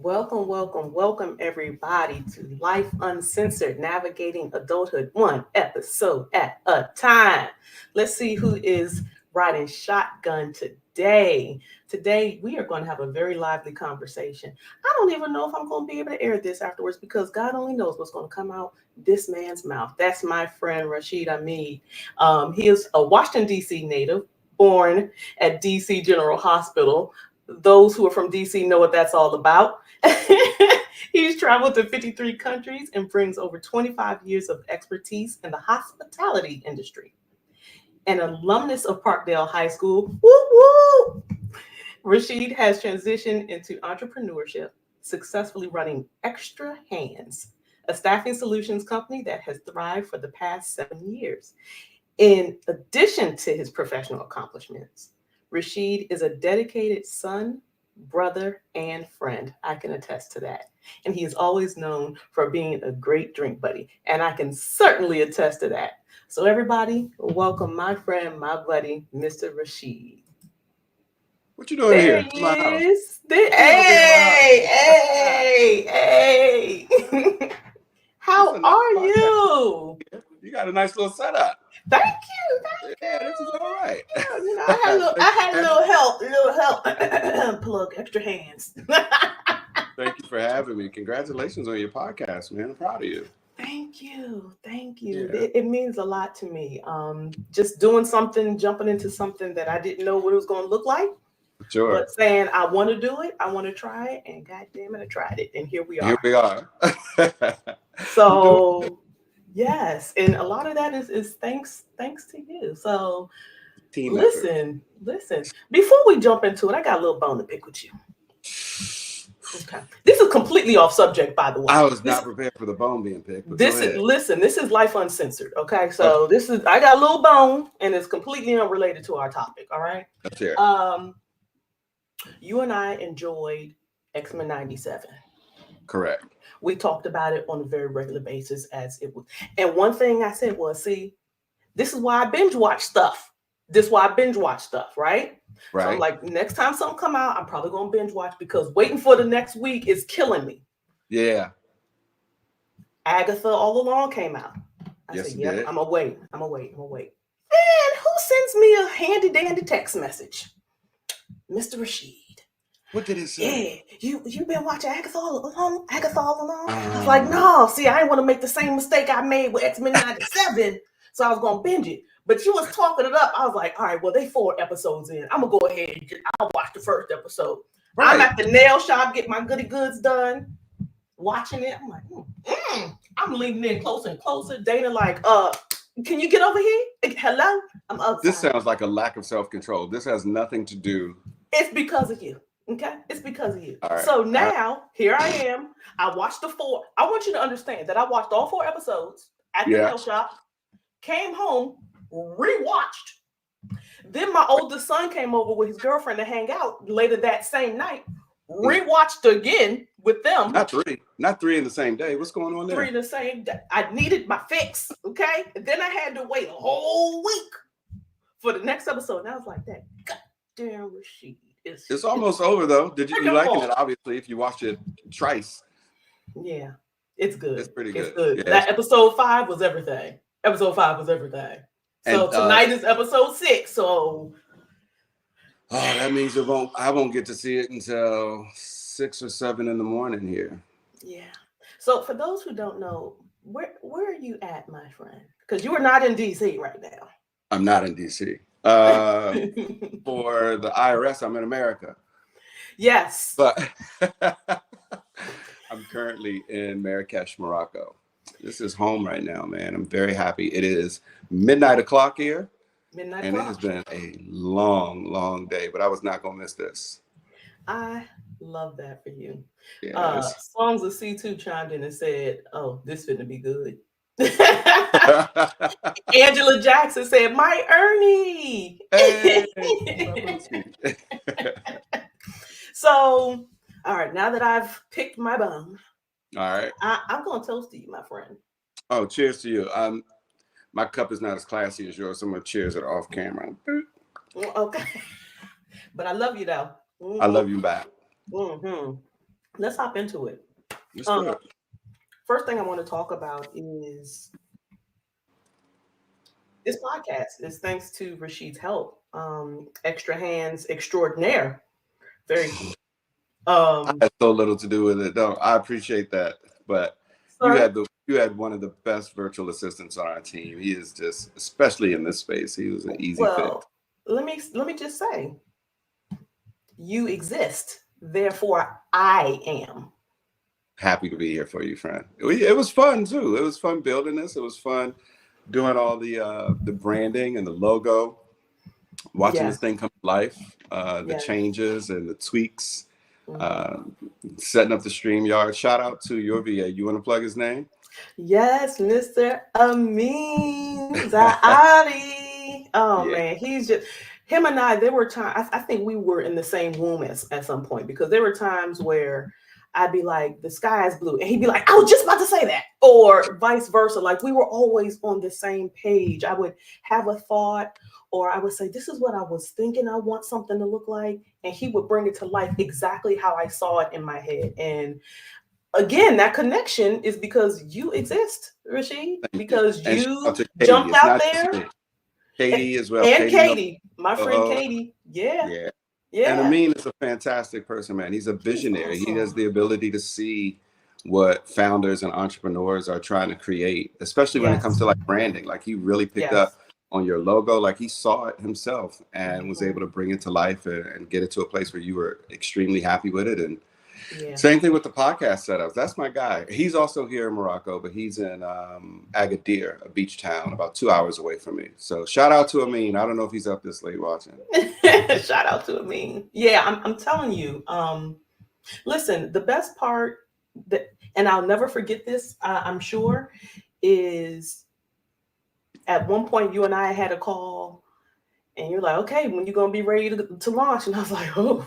Welcome, everybody to Life Uncensored, Navigating Adulthood, one episode at a time. Let's see who is riding shotgun today. Today, we are going to have a very lively conversation. I don't even know if I'm going to be able to air this afterwards because God only knows what's going to come out this man's mouth. That's my friend, Rasheed Shakur. He is a Washington, D.C. native, born at D.C. General Hospital. Those who are from DC know what that's all about. He's traveled to 53 countries and brings over 25 years of expertise in the hospitality industry. An alumnus of Parkdale High School, woo woo! Rasheed has transitioned into entrepreneurship, successfully running Extra Hands, a staffing solutions company that has thrived for the past 7 years. In addition to his professional accomplishments, Rasheed is a dedicated son, brother, and friend. I can attest to that. And he is always known for being a great drink buddy. And I can certainly attest to that. So everybody, welcome my friend, my buddy, Mr. Rasheed. What you doing There here? he is. Hey. How are you? You got a nice little setup. Thank you. Yeah, this is all right. You know, I had a little help. Plug Extra Hands. Thank you for having me. Congratulations on your podcast, man. I'm proud of you. Thank you. Yeah. It means a lot to me. Just doing something, jumping into something that I didn't know what it was going to look like. Sure. But saying I want to do it, I want to try it, and God damn it, I tried it, and here we are. So yes, and a lot of that is thanks to you. So listen. Before we jump into it, I got a little bone to pick with you. Okay, this is completely off subject, by the way. I was not prepared for the bone being picked. This is Life Uncensored. Okay, so I got a little bone, and it's completely unrelated to our topic. All right. Let's hear it. You and I enjoyed X-Men '97. Correct. We talked about it on a very regular basis as it was. And one thing I said was, see, this is why I binge watch stuff. Right? So I'm like, next time something come out, I'm probably going to binge watch because waiting for the next week is killing me. Yeah. Agatha All Along came out. I said, yeah, I'm going to wait. And who sends me a handy-dandy text message? Mr. Rasheed. What did it say? Yeah, you been watching Agatha All Along? I was like, no, see, I didn't want to make the same mistake I made with X-Men '97, so I was going to binge it. But you was talking it up. I was like, all right, well, they 4 episodes in. I'm going to go ahead and I'll watch the first episode. Right. I'm at the nail shop, getting my goody goods done, watching it. I'm like, I'm leaning in closer and closer. Dana like, can you get over here? Hello? I'm outside. This sounds like a lack of self-control. This has nothing to do. It's because of you. Okay, it's because of you. Right. So now, here I am. I watched the 4. I want you to understand that I watched all 4 episodes at the nail shop, came home, rewatched. Then my oldest son came over with his girlfriend to hang out later that same night, rewatched again with them. Not 3 in the same day. What's going on there? 3 in the same day. I needed my fix, okay? And then I had to wait a whole week for the next episode. And I was like, that goddamn Rasheed. It's almost over though. Did you liking it? Obviously, if you watched it twice. Yeah, it's good. It's pretty good. It's good. Yeah, that episode 5 was everything. So tonight is episode 6. So that means I won't get to see it until 6 or 7 in the morning here. Yeah. So for those who don't know, where are you at, my friend? Because you are not in DC right now. I'm not in DC. For the IRS, I'm in America. Yes. But I'm currently in Marrakesh, Morocco. This is home right now, man. I'm very happy. It is midnight o'clock here. It has been a long day, but I was not going to miss this. I love that for you. Yeah, Songs of C2 chimed in and said, oh, this finna be good. Angela Jackson said, "My Ernie." Hey. So, all right, now that I've picked my bone, all right, I'm going to toast to you, my friend. Oh, cheers to you. My cup is not as classy as yours, so I'm going to cheers it off camera. Okay, but I love you though. I love you back. let's hop into it. Let's do it. First thing I want to talk about is this podcast is thanks to Rasheed's help. Extra hands extraordinaire. Very I um had so little to do with it. No, I appreciate that. But sir. you had one of the best virtual assistants on our team. He is just, especially in this space, he was an easy fix. Well, let me just say, you exist, therefore I am. Happy to be here for you, friend. It was fun too. It was fun building this. It was fun doing all the branding and the logo, watching this Yes, thing come to life, the yes. changes and the tweaks, Hmm. uh, setting up the StreamYard. Shout out to your VA. You want to plug his name? Yes, Mr. Amin Zaadi. Oh Yeah. man, he's just him and I. There were times I think we were in the same room at some point because there were times where I'd be like, "The sky is blue," and he'd be like, "I was just about to say that," or vice versa. Like we were always on the same page. I would have a thought, or I would say, "This is what I was thinking. I want something to look like," and he would bring it to life exactly how I saw it in my head. And again, that connection is because you exist, Rasheed, Thank you. because And shout out you to Katie. jumped It's out not just there. me. Katie as well. And Katie knows. Katie, my friend Uh, Katie. Yeah, yeah. And yeah. Amin is a fantastic person, man. He's a He's visionary. He has awesome. the ability to see what founders and entrepreneurs are trying to create, especially when it comes Yes, to like branding. Like he really picked yes. up on your logo. Like he saw it himself and was Hmm. able to bring it to life and get it to a place where you were extremely happy with it. And Yeah. same thing with the podcast setups. That's my guy. He's also here in Morocco, but he's in Agadir, a beach town about 2 hours away from me. So shout out to Amin. I don't know if he's up this late watching. Shout out to Amin. Yeah, I'm telling you. Listen, the best part that, and I'll never forget this. I'm sure, is at one point you and I had a call and you're like, okay, when you gonna be ready to launch? And I was like, oh,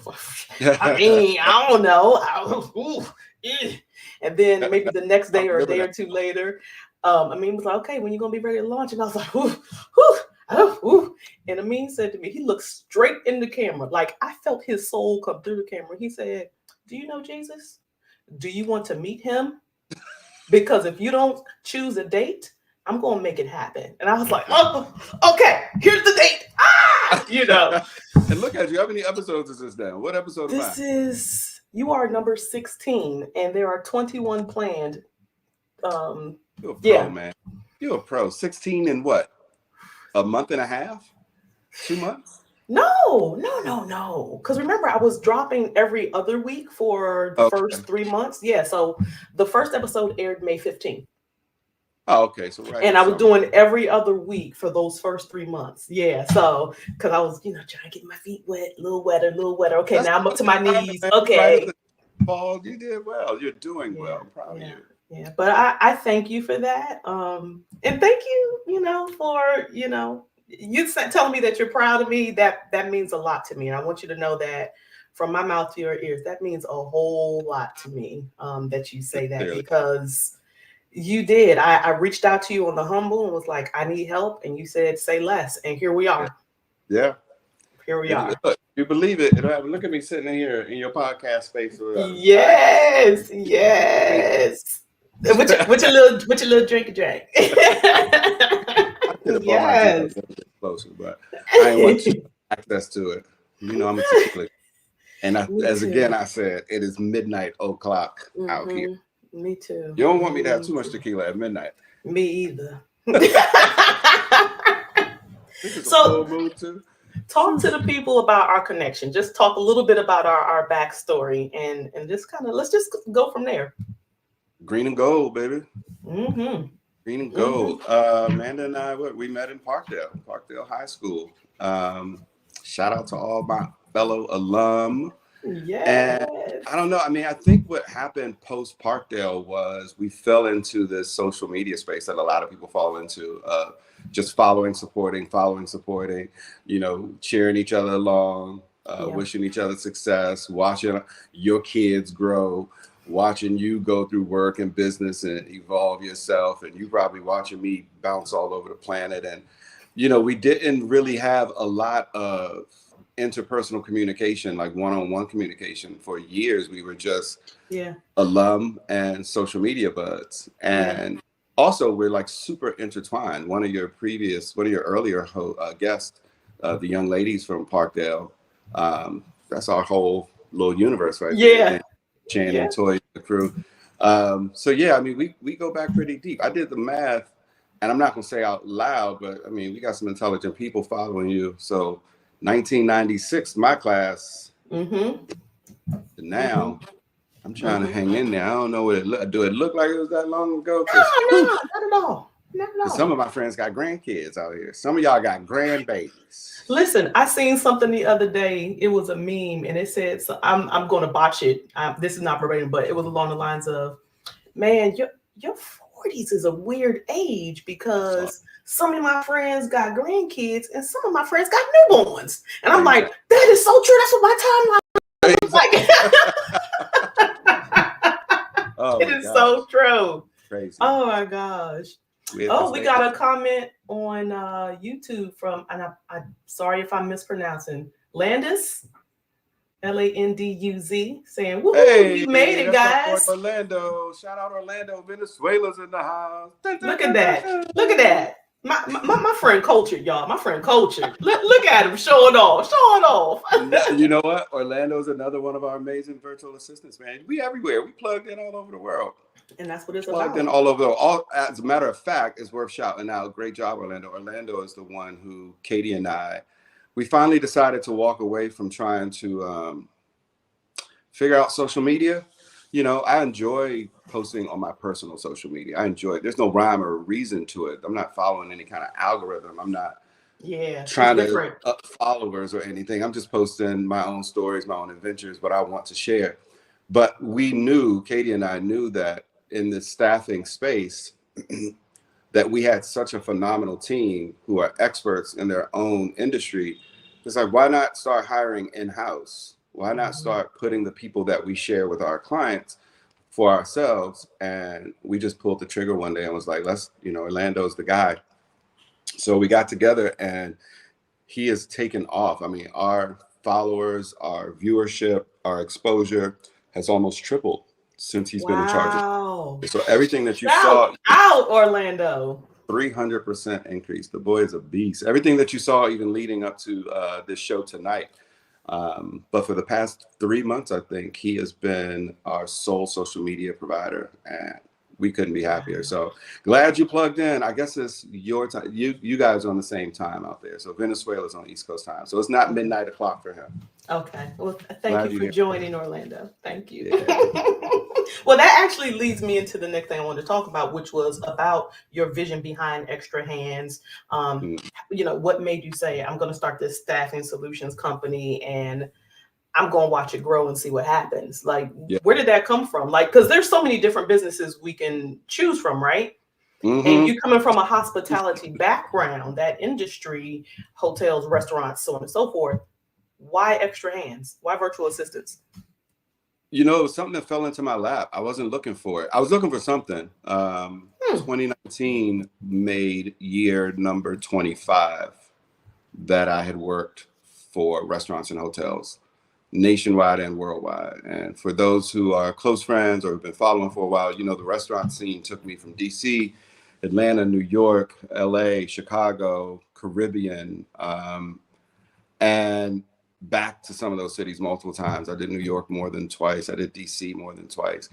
I mean, I don't know. Ooh, eh. And then maybe the next I day or a remember day that. or two later, Amin was like, okay, when you gonna be ready to launch? And I was like, ooh, ooh, oh, ooh. And Amin said to me, he looked straight in the camera, like I felt his soul come through the camera. He said, do you know Jesus? Do you want to meet him? Because if you don't choose a date, I'm gonna make it happen. And I was like, oh, okay, here's the date. Ah, you know. And look at you. How many episodes is this now? What episode am I? This is you are number 16, and there are 21 planned. You're a pro, Yeah. man. You're a pro. 16 in what? A month and a half? 2 months? No. Because remember, I was dropping every other week for the Okay. first 3 months. Yeah. So the first episode aired May 15th. Oh, okay. So right in And the I was summer. doing every other week for those first 3 months. Yeah. So because I was, trying to get my feet wet, a little wetter, a little wetter. Okay, That's now I'm up to my right, knees. man. Right at Okay. the fall. You did well. You're doing Yeah, well. I'm proud of yeah, you. yeah. But I thank you for that. And thank you, for, telling me that you're proud of me. That means a lot to me. And I want you to know that from my mouth to your ears, that means a whole lot to me. That you say that Clearly. because you did. I reached out to you on the humble and was like, I need help. And you said, say less. And here we Yeah. are. Yeah. Here we are. Look, you believe it. It'll happen. Look at me sitting in here in your podcast space. I Yes, mean, yes. With your little drink. I could have brought my drink up Yes. a little bit closer, but I didn't want you access to it. You know, I'm a tequila. And Me as again, too. I said, it is midnight o'clock out here. Me too. You don't want me to have Me too much too. tequila at midnight. Me either. This is a So full moon too. talk to the people about our connection. Just talk a little bit about our backstory and just kind of let's just go from there. Green and gold, baby. Mm-hmm. Green and Mm-hmm. gold. Amanda and I, we met in Parkdale High School. Shout out to all my fellow alum. And Yes. I don't know. I mean, I think what happened post Parkdale was we fell into this social media space that a lot of people fall into, just following, supporting, cheering each other along, Yeah. wishing each other success, watching your kids grow, watching you go through work and business and evolve yourself. And you probably watching me bounce all over the planet. And, we didn't really have a lot of interpersonal communication, like one-on-one communication. For years, we were just Yeah. alum and social media buds. And also, we're like super intertwined. One of your earlier guests, the young ladies from Parkdale, that's our whole little universe right there. Yeah. And Shannon, Yeah. Toy, the crew. So yeah, I mean, we go back pretty deep. I did the math, and I'm not gonna say out loud, but I mean, we got some intelligent people following you. So 1996, my class, Mm-hmm. now I'm trying to Mm-hmm. hang in there. I don't know what do it look like it was that long ago? No, no, not at all. Not at all. Some of my friends got grandkids out here. Some of y'all got grandbabies. Listen, I seen something the other day. It was a meme, and it said, so I'm going to botch it. This is not verbatim, but it was along the lines of, "Man, your 40s is a weird age because some of my friends got grandkids and some of my friends got newborns." And I'm like, that is so true. That's what my timeline looks like. Oh, it is so true. Crazy. Oh my gosh. We got a comment on YouTube from, and I'm sorry if I'm mispronouncing, Landis, Landuz, saying, "Woohoo, hey, you made it, guys." Orlando. Shout out Orlando. Venezuela's in the house. Look at that. Look at that. My friend cultured, y'all. My friend cultured. Look at him showing off. Showing off. You know what? Orlando's another one of our amazing virtual assistants, man. We everywhere. We plugged in all over the world. And that's what it's plugged about. in all over the world. As a matter of fact, it's worth shouting out. Great job, Orlando. Orlando is the one who Katie and we finally decided to walk away from trying to figure out social media. You know, I enjoy posting on my personal social media. I enjoy it. There's no rhyme or reason to it. I'm not following any kind of algorithm. I'm not trying to up followers or anything. I'm just posting my own stories, my own adventures, what I want to share. But Katie and I knew that in the staffing space, that we had such a phenomenal team who are experts in their own industry. It's like, why not start hiring in-house? Why not start putting the people that we share with our clients for ourselves? And we just pulled the trigger one day and was like, Orlando's the guy. So we got together and he has taken off. I mean, our followers, our viewership, our exposure has almost tripled since he's been in charge of. So everything that you saw out Orlando, 300% increase. The boy is a beast. Everything that you saw even leading up to this show tonight. But for the past 3 months, I think he has been our sole social media provider, and we couldn't be happier. So glad you plugged in. I guess it's your time. You guys are on the same time out there. So Venezuela's on East Coast time. So it's not midnight o'clock for him. Okay. Well, thank you for joining, Orlando. Thank you. Yeah. Well, that actually leads me into the next thing I wanted to talk about, which was about your vision behind Extra Hands. What made you say, I'm going to start this staffing solutions company and I'm going to watch it grow and see what happens? Like, where did that come from? Like, because there's so many different businesses we can choose from, right? And you coming from a hospitality background, that industry, hotels, restaurants, so on and so forth. Why Extra Hands? Why virtual assistants? It was something that fell into my lap. I wasn't looking for it. I was looking for something. 2019 made year number 25 that I had worked for restaurants and hotels, nationwide and worldwide. And for those who are close friends or have been following for a while, the restaurant scene took me from DC, Atlanta, New York, LA, Chicago, Caribbean, and back to some of those cities multiple times. I did New York more than twice. I did DC more than twice.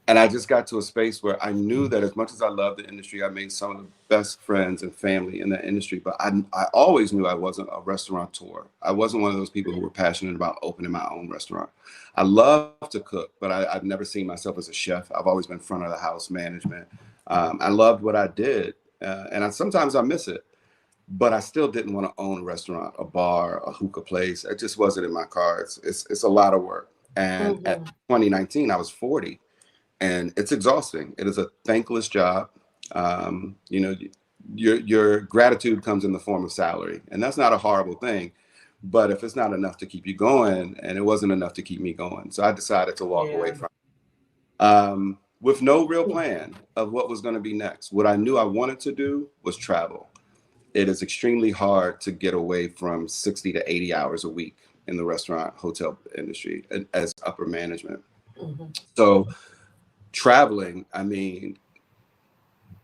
And I just got to a space where I knew that as much as I love the industry, I made some of the best friends and family in that industry. But I always knew I wasn't a restaurateur. I wasn't one of those people who were passionate about opening my own restaurant. I love to cook, but I've never seen myself as a chef. I've always been front of the house management. I loved what I did. And sometimes I miss it. But I still didn't want to own a restaurant, a bar, a hookah place. It just wasn't in my cards. It's a lot of work. And at 2019, I was 40. And it's exhausting. It is a thankless job. Your gratitude comes in the form of salary. And that's not a horrible thing. But if it's not enough to keep you going, and it wasn't enough to keep me going. So I decided to walk away from it. With no real plan of what was going to be next. What I knew I wanted to do was travel. it is extremely hard to get away from 60 to 80 hours a week in the restaurant hotel industry as upper management. Mm-hmm. So traveling, I mean,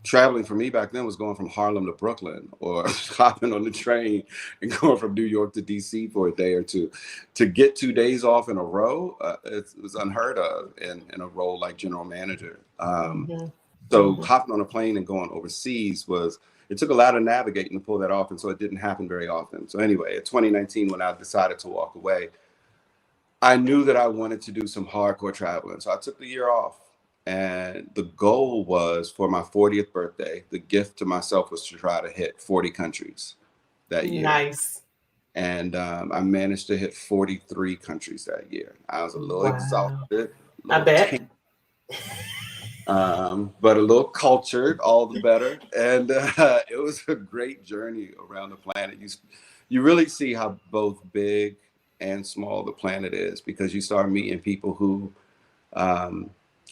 traveling for me back then was going from Harlem to Brooklyn, or hopping on the train and going from New York to DC for a day or two. To get 2 days off in a row, it was unheard of in a role like general manager. Mm-hmm. So Mm-hmm. hopping on a plane and going overseas it took a lot of navigating to pull that off. And so it didn't happen very often. So anyway, in 2019, when I decided to walk away, I knew that I wanted to do some hardcore traveling. So I took the year off. And the goal was for my 40th birthday, the gift to myself was to try to hit 40 countries that year. Nice. And I managed to hit 43 countries that year. I was a little Wow. exhausted, a I little bet. tense, but a little cultured, all the better. And it was a great journey around the planet. You really see how both big and small the planet is, because you start meeting people who,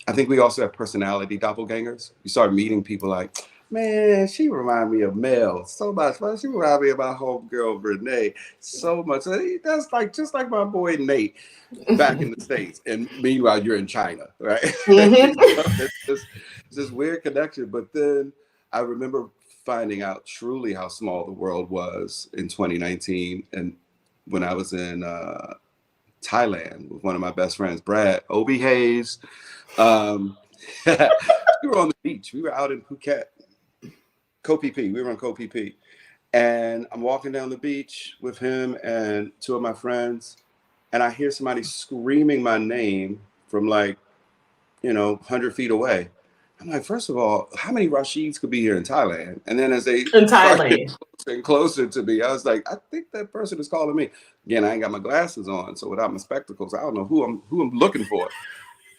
I think we also have personality doppelgangers. You start meeting people like, man, she remind me of Mel so much. Man, she remind me of my homegirl Renee so much. That's like just like my boy Nate back in the States. And meanwhile, you're in China, right? Mm-hmm. It's this weird connection. But then I remember finding out truly how small the world was in 2019. And when I was in Thailand with one of my best friends, Brad, Obi Hayes. Um, we were on the beach. We were out in Phuket, Koh Phi Phi. We were on Koh Phi Phi. And I'm walking down the beach with him and two of my friends. And I hear somebody screaming my name from 100 feet away. I'm like, first of all, how many Rasheeds could be here in Thailand? And then as they In start getting Thailand. closer and closer to me, I was like, I think that person is calling me. Again, I ain't got my glasses on, so without my spectacles, I don't know who I'm looking for.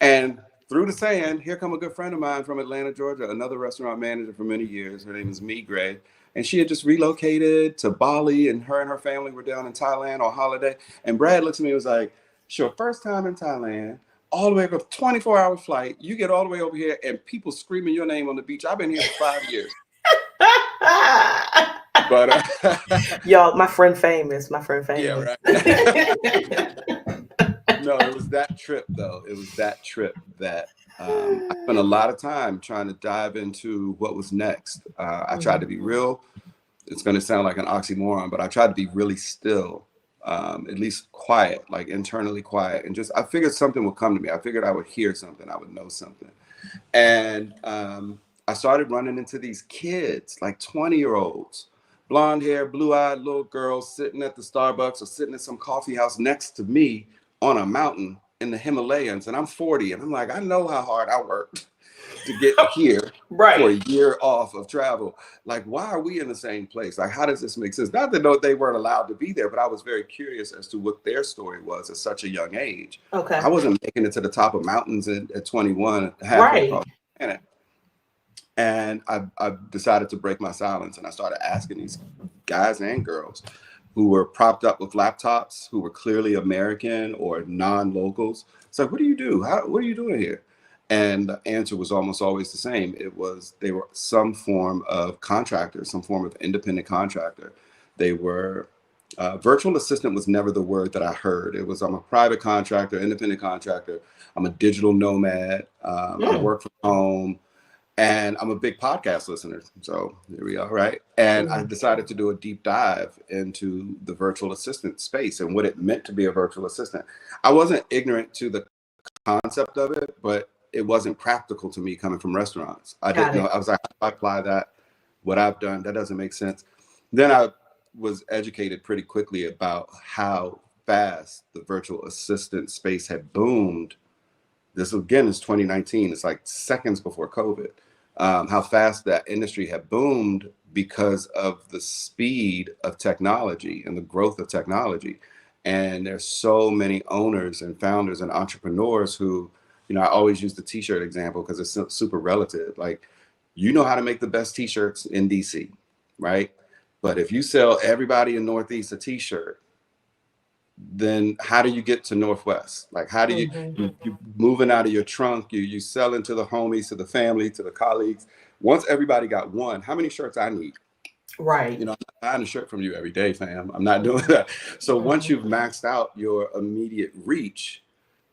And through the sand, here come a good friend of mine from Atlanta, Georgia, another restaurant manager for many years. Her name is Me Gray. And she had just relocated to Bali, and her family were down in Thailand on holiday. And Brad looked at me and was like, it's your first time in Thailand, all the way up a 24-hour flight. You get all the way over here and people screaming your name on the beach. I've been here for 5 years. But Y'all, my friend famous. My friend yeah, famous. right. No, it was that trip though. It was that trip that I spent a lot of time trying to dive into what was next. I tried to be real. It's going to sound like an oxymoron, but I tried to be really still, at least quiet, like internally quiet. And I figured something would come to me. I figured I would hear something. I would know something. And I started running into these kids, like 20-year-olds, blonde hair, blue-eyed little girls sitting at the Starbucks or sitting at some coffee house next to me on a mountain in the Himalayas. And I'm 40. And I'm like, I know how hard I worked to get here for Right. a year off of travel. Like, why are we in the same place? Like, how does this make sense? Not that they weren't allowed to be there, but I was very curious as to what their story was at such a young age. Okay. I wasn't making it to the top of mountains at 21, halfway Right. across the planet. And I decided to break my silence, and I started asking these guys and girls who were propped up with laptops, who were clearly American or non-locals. It's like, what do you do? What are you doing here? And the answer was almost always the same. They were some form of contractor, some form of independent contractor. They were virtual assistant was never the word that I heard. It was, I'm a private contractor, independent contractor. I'm a digital nomad. I work from home. And I'm a big podcast listener. So here we are, right? And I decided to do a deep dive into the virtual assistant space and what it meant to be a virtual assistant. I wasn't ignorant to the concept of it, but it wasn't practical to me coming from restaurants. I didn't Got know. it. I was like, how do I apply that? What I've done, that doesn't make sense. Then I was educated pretty quickly about how fast the virtual assistant space had boomed. This again is 2019. It's like seconds before COVID. How fast that industry had boomed because of the speed of technology and the growth of technology. And there's so many owners and founders and entrepreneurs who, I always use the t-shirt example because it's super relative. Like, you know how to make the best t-shirts in DC, right? But if you sell everybody in Northeast a t-shirt, then how do you get to Northwest? Like, how do you moving out of your trunk, you selling to the homies, to the family, to the colleagues. Once everybody got one, how many shirts I need? Right. I'm not buying a shirt from you every day, fam. I'm not doing that. So once you've maxed out your immediate reach,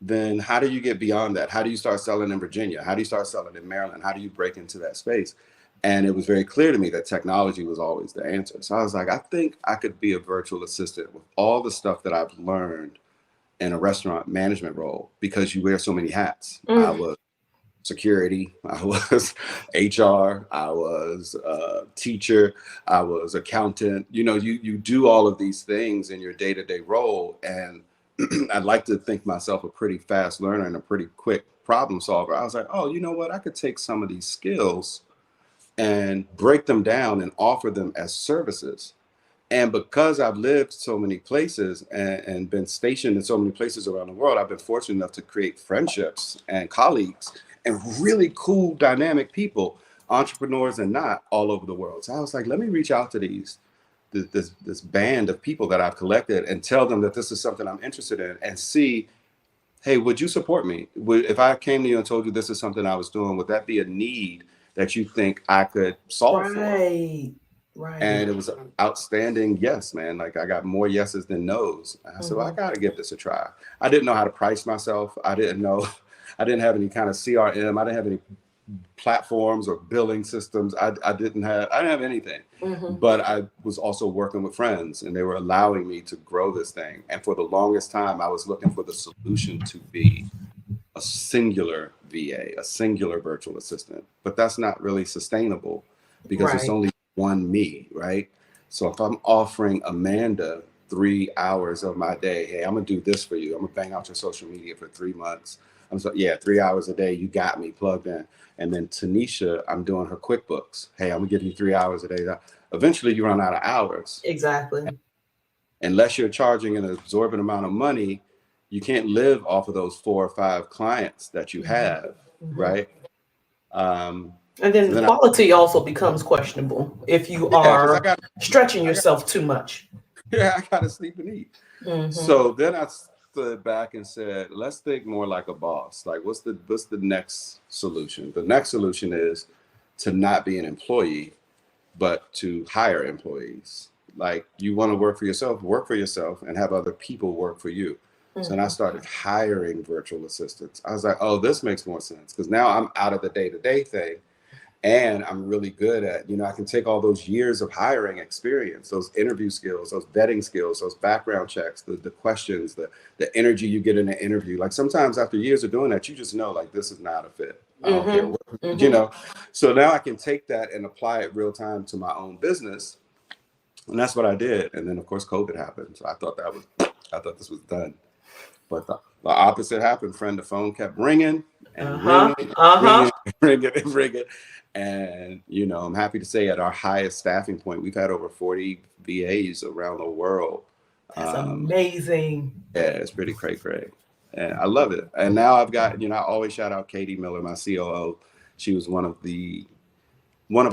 then how do you get beyond that? How do you start selling in Virginia? How do you start selling in Maryland? How do you break into that space? And it was very clear to me that technology was always the answer. So I was like, I think I could be a virtual assistant with all the stuff that I've learned in a restaurant management role, because you wear so many hats. I was security, I was HR, I was a teacher, I was accountant. You do all of these things in your day-to-day role. And I'd like to think myself a pretty fast learner and a pretty quick problem solver. I was like, oh, you know what? I could take some of these skills and break them down and offer them as services. And because I've lived so many places and been stationed in so many places around the world, I've been fortunate enough to create friendships and colleagues and really cool, dynamic people, entrepreneurs and not, all over the world. So I was like, let me reach out to this band of people that I've collected and tell them that this is something I'm interested in, and see, hey, would you support me? If I came to you and told you this is something I was doing, would that be a need that you think I could solve for? Right. Right. And it was outstanding. Yes, man. Like, I got more yeses than nos. And I said, well, I got to give this a try. I didn't know how to price myself. I didn't know, I didn't have any kind of CRM. I didn't have any platforms or billing systems. I didn't have anything. But I was also working with friends, and they were allowing me to grow this thing. And for the longest time, I was looking for the solution to be a singular VA, a singular virtual assistant. But that's not really sustainable, because it's Right. only one me, right? So if I'm offering Amanda 3 hours of my day, hey, I'm gonna do this for you. I'm gonna bang out your social media for 3 months. Yeah, 3 hours a day, you got me plugged in. And then Tanisha, I'm doing her QuickBooks. Hey, I'm gonna give you 3 hours a day. Eventually you run out of hours. Exactly. Unless you're charging an absorbent amount of money, you can't live off of those 4 or 5 clients that you have, right? And then So the then quality also becomes questionable if you because are stretching I got, yourself too much. yeah, I got to sleep and eat. So then I stood back and said, let's think more like a boss. Like, what's the next solution? The next solution is to not be an employee, but to hire employees. Like, you want to work for yourself and have other people work for you. So then I started hiring virtual assistants. I was like, oh, this makes more sense, because now I'm out of the day-to-day thing. And I'm really good at, I can take all those years of hiring experience, those interview skills, those vetting skills, those background checks, the questions, the energy you get in an interview. Like, sometimes after years of doing that, you just know, like, this is not a fit. I don't care what. So now I can take that and apply it real time to my own business. And that's what I did. And then, of course, COVID happened. So I thought this was done. But the opposite happened, friend. The phone kept ringing and ringing and ringing and ringing and ringing. And, I'm happy to say, at our highest staffing point, we've had over 40 VAs around the world. That's amazing. Yeah, it's pretty cray. And I love it. And now I've got, I always shout out Katie Miller, my COO. She was one of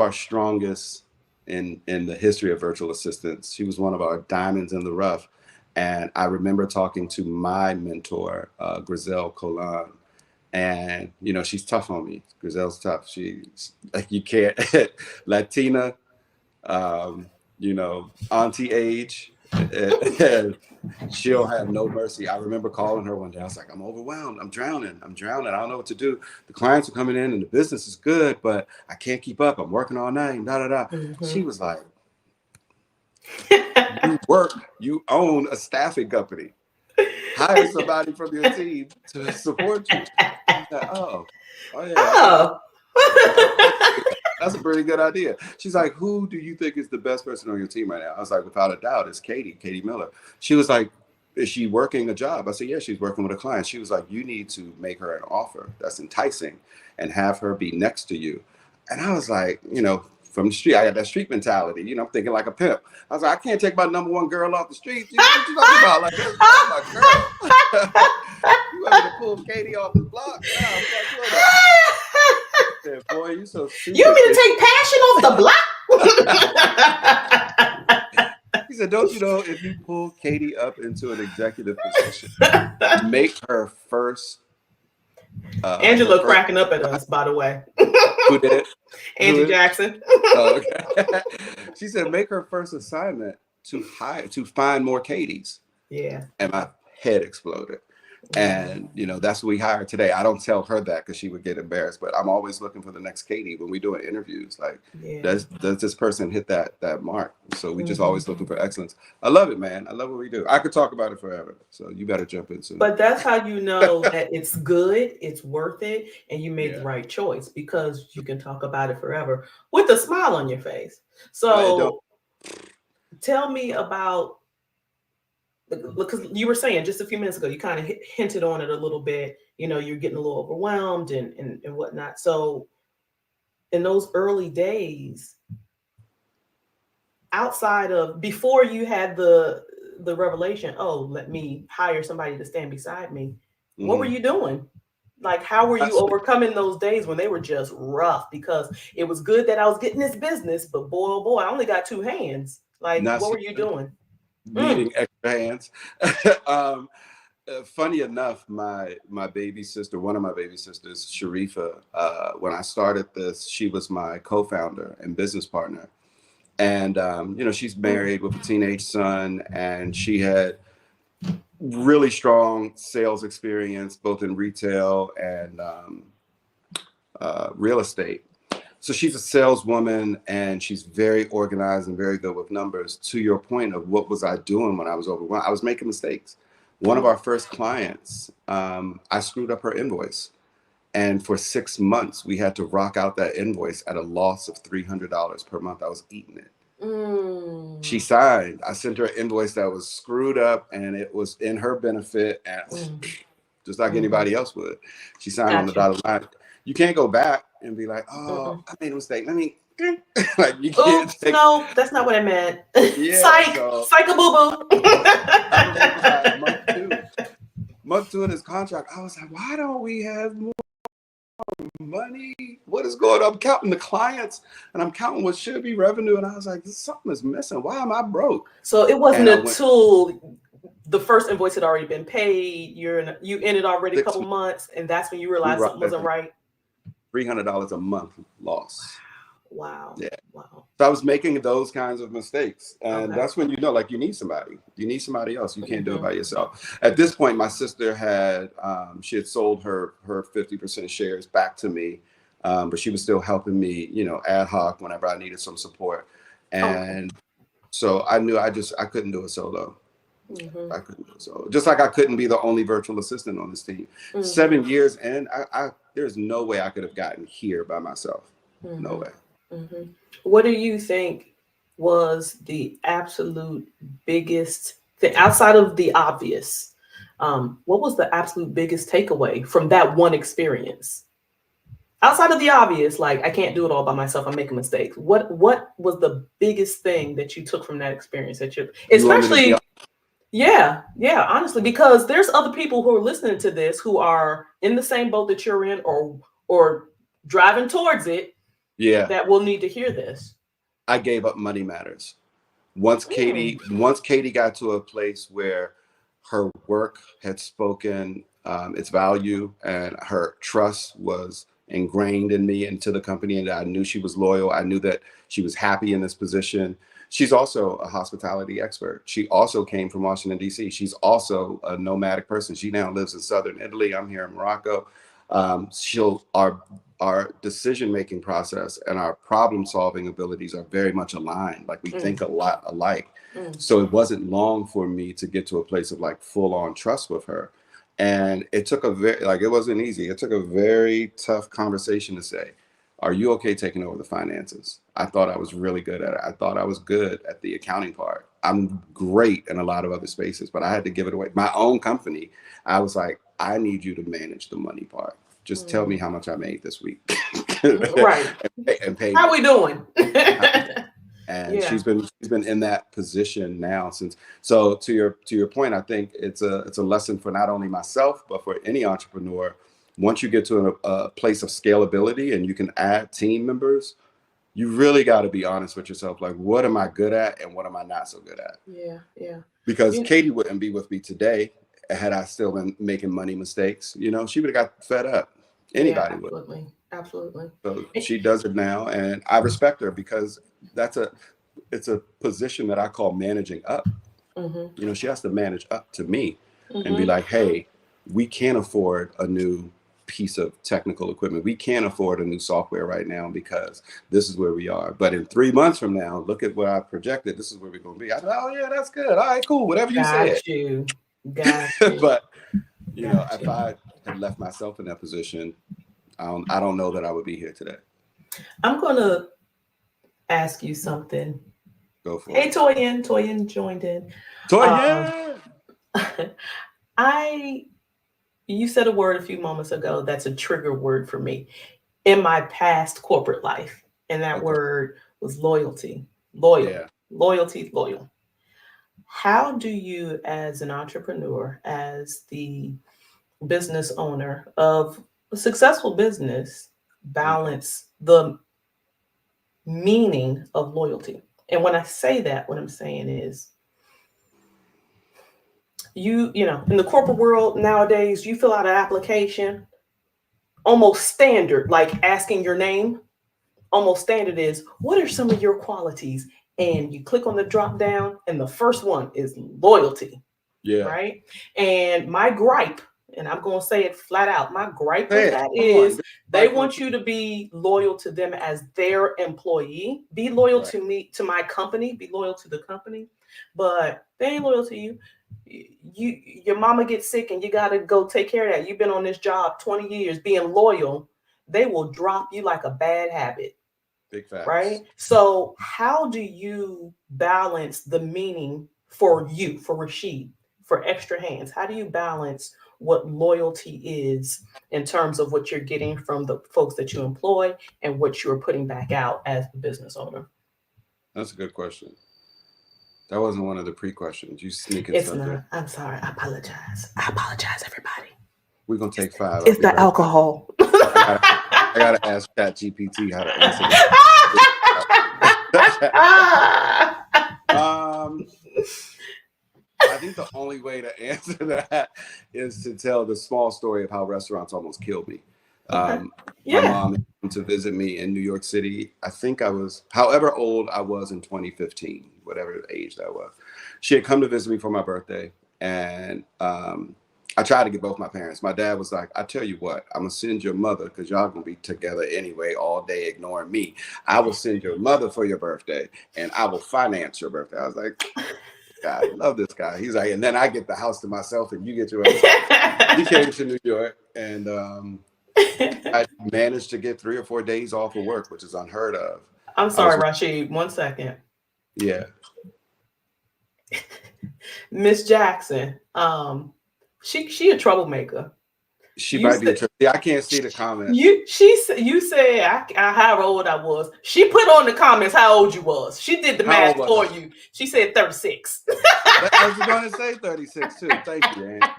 our strongest in the history of virtual assistants. She was one of our diamonds in the rough. And I remember talking to my mentor, Grizel Colan, and she's tough on me. Grizel's tough. She's like, you can't Latina, auntie age, and she'll have no mercy. I remember calling her one day. I was like, I'm overwhelmed. I'm drowning. I don't know what to do. The clients are coming in and the business is good, but I can't keep up. I'm working all night. Da da da. She was like, you own a staffing company. Hire somebody from your team to support you. I was like, oh yeah. That's a pretty good idea. She's like, who do you think is the best person on your team right now? I was like, without a doubt, it's Katie Miller. She was like, is she working a job? I said, yeah, she's working with a client. She was like, you need to make her an offer that's enticing and have her be next to you. And I was like, from the street, I had that street mentality. I'm thinking like a pimp. I was like, I can't take my number one girl off the street. What you talking about? Like, that's my girl. You want me to pull Katie off the block? Nah, I'm not doing that. Said, boy, you so stupid. You mean to take passion off the block? He said, don't you know, if you pull Katie up into an executive position, make her first. Angela cracking up at us, by the way. Who did it? Angie Jackson. Oh, okay. She said, make her first assignment to find more Katies. Yeah. And my head exploded. And that's what we hired today. I don't tell her that because she would get embarrassed, but I'm always looking for the next Katie when we doing interviews. Like, does this person hit that mark? So we just always looking for excellence. I love it, man. I love what we do. I could talk about it forever. So you better jump in soon. But that's how you know that it's good, it's worth it, and you made the right choice, because you can talk about it forever with a smile on your face. So tell me about, because you were saying just a few minutes ago, you kind of hinted on it a little bit, you're getting a little overwhelmed and whatnot. So in those early days, outside of, before you had the revelation, oh, let me hire somebody to stand beside me, what were you doing? Like, how were you overcoming those days when they were just rough? Because it was good that I was getting this business, but boy, oh boy, I only got two hands. Like, what were you doing? Needing extra hands. Funny enough, my baby sister, one of my baby sisters, Sharifa, when I started this, she was my co-founder and business partner. And, she's married with a teenage son, and she had really strong sales experience, both in retail and real estate. So she's a saleswoman, and she's very organized and very good with numbers. To your point of what was I doing when I was overwhelmed, I was making mistakes. One of our first clients, I screwed up her invoice. And for 6 months, we had to rock out that invoice at a loss of $300 per month. I was eating it. She signed. I sent her an invoice that was screwed up, and it was in her benefit, and just like anybody else would. She signed on the dotted line. You can't go back and be like, oh, I made a mistake. Let me, like, you can't. Oops, no, that's not what I meant. Yeah, Psych, psych-a-boo-boo. Month two in his contract, I was like, why don't we have more money? What is going on? I'm counting the clients, and I'm counting what should be revenue, and I was like, something is missing. Why am I broke? So it wasn't until the first invoice had already been paid, you ended already a couple months, and that's when you realized something wasn't right. $300 a month loss. Wow. Yeah. Wow. So I was making those kinds of mistakes. And that's when like, you need somebody. You need somebody else. You can't do it by yourself. At this point, my sister had, she had sold her 50% shares back to me. But she was still helping me, ad hoc whenever I needed some support. And so I knew I couldn't do it solo. I couldn't do it solo. Just like I couldn't be the only virtual assistant on this team. 7 years in, there's no way I could have gotten here by myself. No way. What do you think was the absolute biggest thing, outside of the obvious? What was the absolute biggest takeaway from that one experience? Outside of the obvious, like, I can't do it all by myself, I'm making mistakes. What was the biggest thing that you took from that experience? Especially, honestly, because there's other people who are listening to this who are in the same boat that you're in, or driving towards it. Yeah, that will need to hear this. I gave up money matters. Once Katie got to a place where her work had spoken its value, and her trust was ingrained in me and to the company, and I knew she was loyal. I knew that she was happy in this position. She's also a hospitality expert. She also came from Washington, D.C. She's also a nomadic person. She now lives in southern Italy. I'm here in Morocco. Our decision-making process and our problem-solving abilities are very much aligned. Like, we think a lot alike. So it wasn't long for me to get to a place of like full-on trust with her. And it took it wasn't easy. It took a very tough conversation to say, are you okay taking over the finances? I thought I was really good at it. I thought I was good at the accounting part. I'm great in a lot of other spaces, but I had to give it away. My own company, I was like, I need you to manage the money part. Just tell me how much I made this week. Right. and pay how we doing? And she's been in that position now since. So to your point, I think it's a lesson for not only myself, but for any entrepreneur. Once you get to a place of scalability and you can add team members, you really got to be honest with yourself. Like, what am I good at and what am I not so good at? Yeah. Because Katie wouldn't be with me today had I still been making money mistakes. She would have got fed up. Anybody would. Absolutely. So she does it now, and I respect her because it's a position that I call managing up. You know, she has to manage up to me and be like, hey, we can't afford a new piece of technical equipment. We can't afford a new software right now because this is where we are. But in 3 months from now, look at what I projected. This is where we're going to be. I said, oh, yeah, that's good. All right, cool. Whatever you said. Got you. Got you. But, you know, Got if you. I had left myself in that position, I don't know that I would be here today. I'm going to ask you something. Go for Hey, it. Toyin. Toyin joined in. Toy, Um, yeah. I, you said a word a few moments ago that's a trigger word for me in my past corporate life. And that Okay. word was loyalty. Loyal, Yeah. loyalty, loyal. How do you, as an entrepreneur, as the business owner of a successful business, Okay. balance the meaning of loyalty? And when I say that, what I'm saying is you know, in the corporate world nowadays, you fill out an application almost standard, like asking your name. Almost standard is what are some of your qualities? And you click on the drop down, and the first one is loyalty, Yeah. right? And my gripe, and I'm going to say it flat out, my gripe with Say it. that Come on. is Be they spiteful want too. you to be loyal to them as their employee, be loyal Right. to me, to my company, be loyal to the company, but they ain't loyal to you. Your mama gets sick and you got to go take care of that. You've been on this job 20 years being loyal. They will drop you like a bad habit, Big facts. right? So, how do you balance the meaning for you, for Rasheed, for extra hands? How do you balance what loyalty is in terms of what you're getting from the folks that you employ and what you're putting back out as the business owner? That's a good question. That wasn't one of the pre-questions. You sneaking It's subject. not. I'm sorry. I apologize. I apologize, everybody. We're gonna take 5. I'll It's be the right back. alcohol. I gotta I gotta ask Chat GPT how to answer this. um I think the only way to answer that is to tell the small story of how restaurants almost killed me. Okay. My Yeah. mom came to visit me in New York City. I think I was, however old I was in 2015, whatever age that was. She had come to visit me for my birthday, and I tried to get both my parents. My dad was like, "I tell you what, I'm gonna send your mother because y'all gonna be together anyway all day, ignoring me. I will send your mother for your birthday, and I will finance your birthday." I was like, "God, love this guy." He's like, "And then I get the house to myself, and you get your own stuff." He came to New York, and I managed to get 3 or 4 days off of work, which is unheard of. I'm I was, sorry, Rashid. 1 second. yeah, Miss Jackson, she a troublemaker. she You might be a said trip. Yeah, I can't see the comments. you said how old I was. She put on the comments how old you was. She did the How old math was for I? you. She said 36. I was going to say 36 too. Thank you, Ann.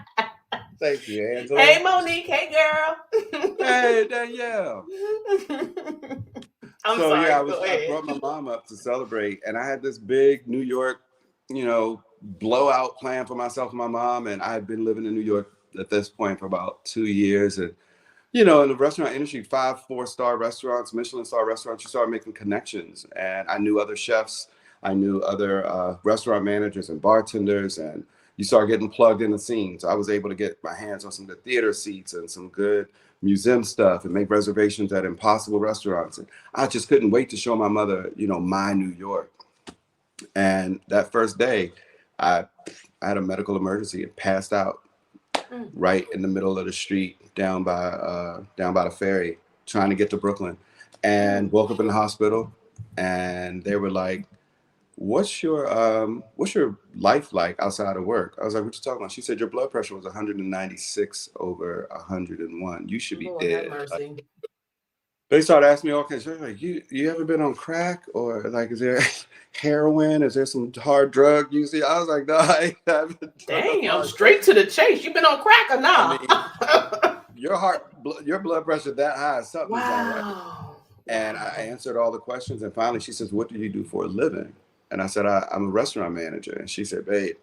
Thank you, Angela. Hey Monique, hey girl. Hey, Danielle. I'm So yeah, sorry. Go I ahead. brought my mom up to celebrate, and I had this big New York, you know, blowout plan for myself and my mom. And I had been living in New York at this point for about 2 years, and you know, in the restaurant industry, 5 4-star restaurants, Michelin star restaurants, you start making connections. And I knew other chefs, I knew other restaurant managers and bartenders, and you start getting plugged in the scene. So I was able to get my hands on some good theater seats and some good museum stuff and make reservations at impossible restaurants. And I just couldn't wait to show my mother, you know, my New York. And that first day, I, I had a medical emergency and passed out Mm. right in the middle of the street down by the ferry, trying to get to Brooklyn, and woke up in the hospital. And they were like, what's your life like outside of work?" I was like, "What you talking about?" She said, "Your blood pressure was 196 over 101. You should be Lord have dead." Like, mercy. they started asking me all kinds of like, you ever been on crack, or like, is there heroin? Is there some hard drug you see? I was like, "No, I haven't done no Damn, hard drugs." straight to the chase. You been on crack or I nah? mean, your blood pressure that high, something's not right. Wow. And I Wow. answered all the questions, and finally she says, "What do you do for a living?" And I said, "I'm a restaurant manager." And she said, "Babe,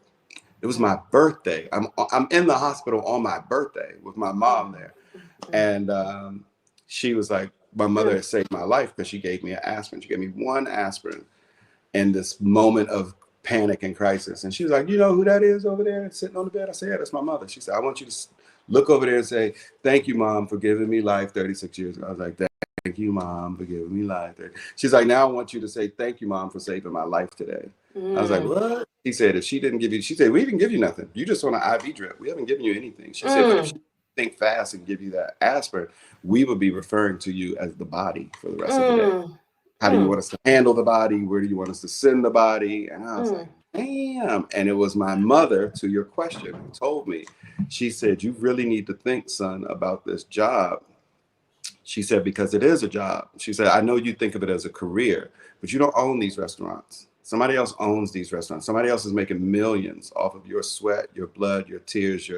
it was my birthday. I'm in the hospital on my birthday with my mom there." Mm. And she was like, my mother had saved my life because she gave me an aspirin. She gave me one aspirin in this moment of panic and crisis. And she was like, you know who that is over there sitting on the bed? I said, yeah, that's my mother. She said, I want you to look over there and say, thank you, Mom, for giving me life 36 years ago. I was like, thank you, Mom, for giving me life. She's like, now I want you to say, thank you, Mom, for saving my life today. I was like, what? He said, if she didn't give you, she said, we didn't give you nothing. You just on an IV drip. We haven't given you anything. She said, but if she think fast and give you that aspirin, we would be referring to you as the body for the rest of the day. How do you want us to handle the body? Where do you want us to send the body? And I was like, damn. And it was my mother, to your question, who told me. She said, you really need to think, son, about this job. She said, because it is a job. She said, I know you think of it as a career, but you don't own these restaurants. Somebody else owns these restaurants. Somebody else is making millions off of your sweat, your blood, your tears,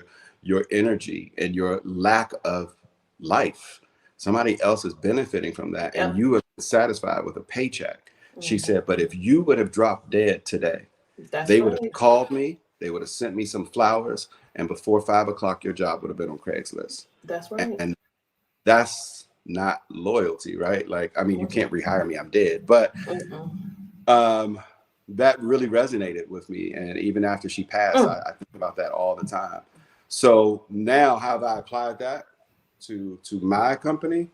your energy, and your lack of life. Somebody else is benefiting from that, and you are satisfied with a paycheck. She said, but if you would have dropped dead today, they would have called me, they would have sent me some flowers, and before 5 o'clock, your job would have been on Craigslist. That's right. And that's not loyalty, right? Like, I mean, you can't rehire me, I'm dead. But that really resonated with me. And even after she passed, I think about that all the time. So now how have I applied that to my company?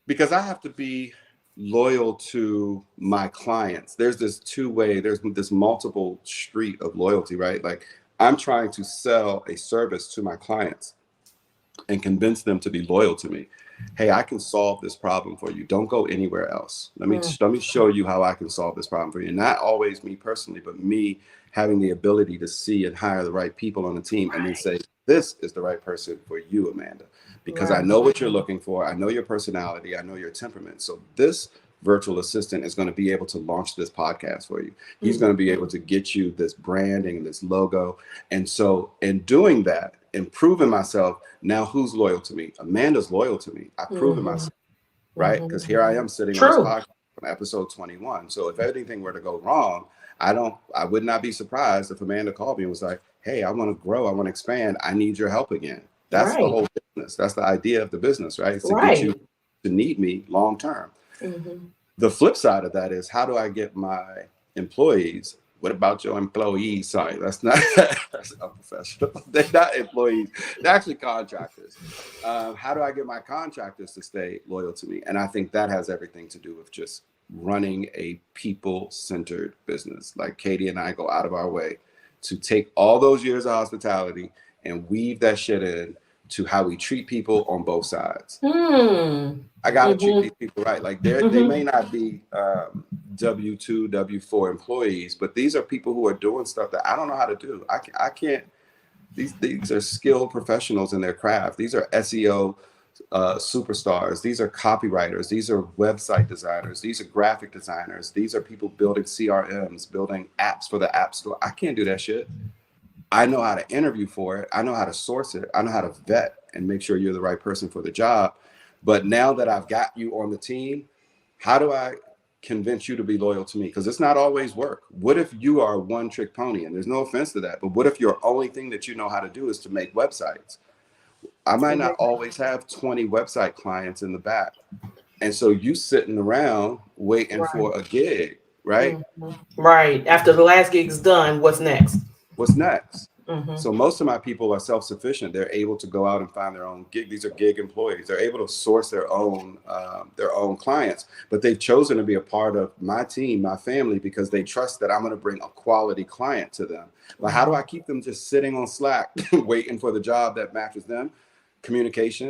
Because I have to be loyal to my clients. There's this two-way, there's this multiple street of loyalty, right? Like, I'm trying to sell a service to my clients and convince them to be loyal to me. Hey, I can solve this problem for you. Don't go anywhere else. Let me show you how I can solve this problem for you. Not always me personally, but me having the ability to see and hire the right people on the team and then say, this is the right person for you, Amanda, because I know what you're looking for. I know your personality. I know your temperament. So this virtual assistant is going to be able to launch this podcast for you. He's going to be able to get you this branding, this logo. And so in doing that, improving myself, now who's loyal to me? Amanda's loyal to me. I've proven myself, right? Because here I am sitting on this podcast on episode 21. So if anything were to go wrong, I would not be surprised if Amanda called me and was like, hey, I want to grow. I want to expand. I need your help again. That's the whole business. That's the idea of the business, right? It's to get you to need me long term. The flip side of that is, how do I get my employees? What about your employees? Sorry, that's unprofessional. They're not employees. They're actually contractors. How do I get my contractors to stay loyal to me? And I think that has everything to do with just running a people-centered business. Like, Katie and I go out of our way to take all those years of hospitality and weave that shit in to how we treat people on both sides. I got to treat these people right. Like, they may not be W-2, W-4 employees, but these are people who are doing stuff that I don't know how to do. I can't. These are skilled professionals in their craft. These are SEO superstars. These are copywriters. These are website designers. These are graphic designers. These are people building CRMs, building apps for the App Store. I can't do that shit. I know how to interview for it. I know how to source it. I know how to vet and make sure you're the right person for the job. But now that I've got you on the team, how do I convince you to be loyal to me? Because it's not always work. What if you are a one-trick pony? And there's no offense to that, but what if your only thing that you know how to do is to make websites? I might not always have 20 website clients in the back. And so you sitting around waiting for a gig, right? Right. After the last gig's done, what's next? What's next? So most of my people are self-sufficient. They're able to go out and find their own gig. These are gig employees. They're able to source their own clients, but they've chosen to be a part of my team, my family, because they trust that I'm going to bring a quality client to them. But how do I keep them just sitting on Slack, waiting for the job that matches them? Communication,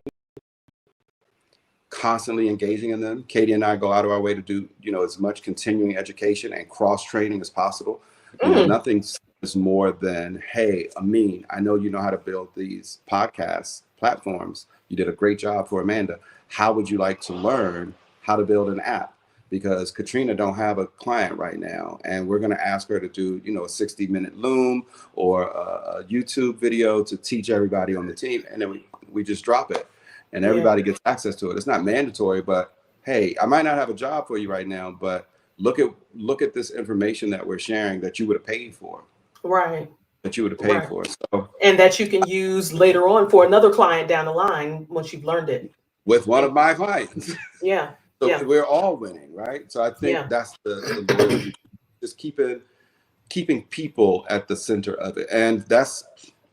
constantly engaging in them. Katie and I go out of our way to do, as much continuing education and cross training as possible. Nothing is more than, hey, Amin, I know you know how to build these podcast platforms. You did a great job for Amanda. How would you like to learn how to build an app? Because Katrina don't have a client right now, and we're going to ask her to do, a 60-minute Loom or a YouTube video to teach everybody on the team, and then we just drop it, and everybody gets access to it. It's not mandatory, but hey, I might not have a job for you right now, but look at this information that we're sharing that you would have paid for. Right. that you would have paid for. So, and that you can use later on for another client down the line once you've learned it. With one of my clients. Yeah. So we're all winning, right? So I think that's the loyalty, just keeping people at the center of it. And that's,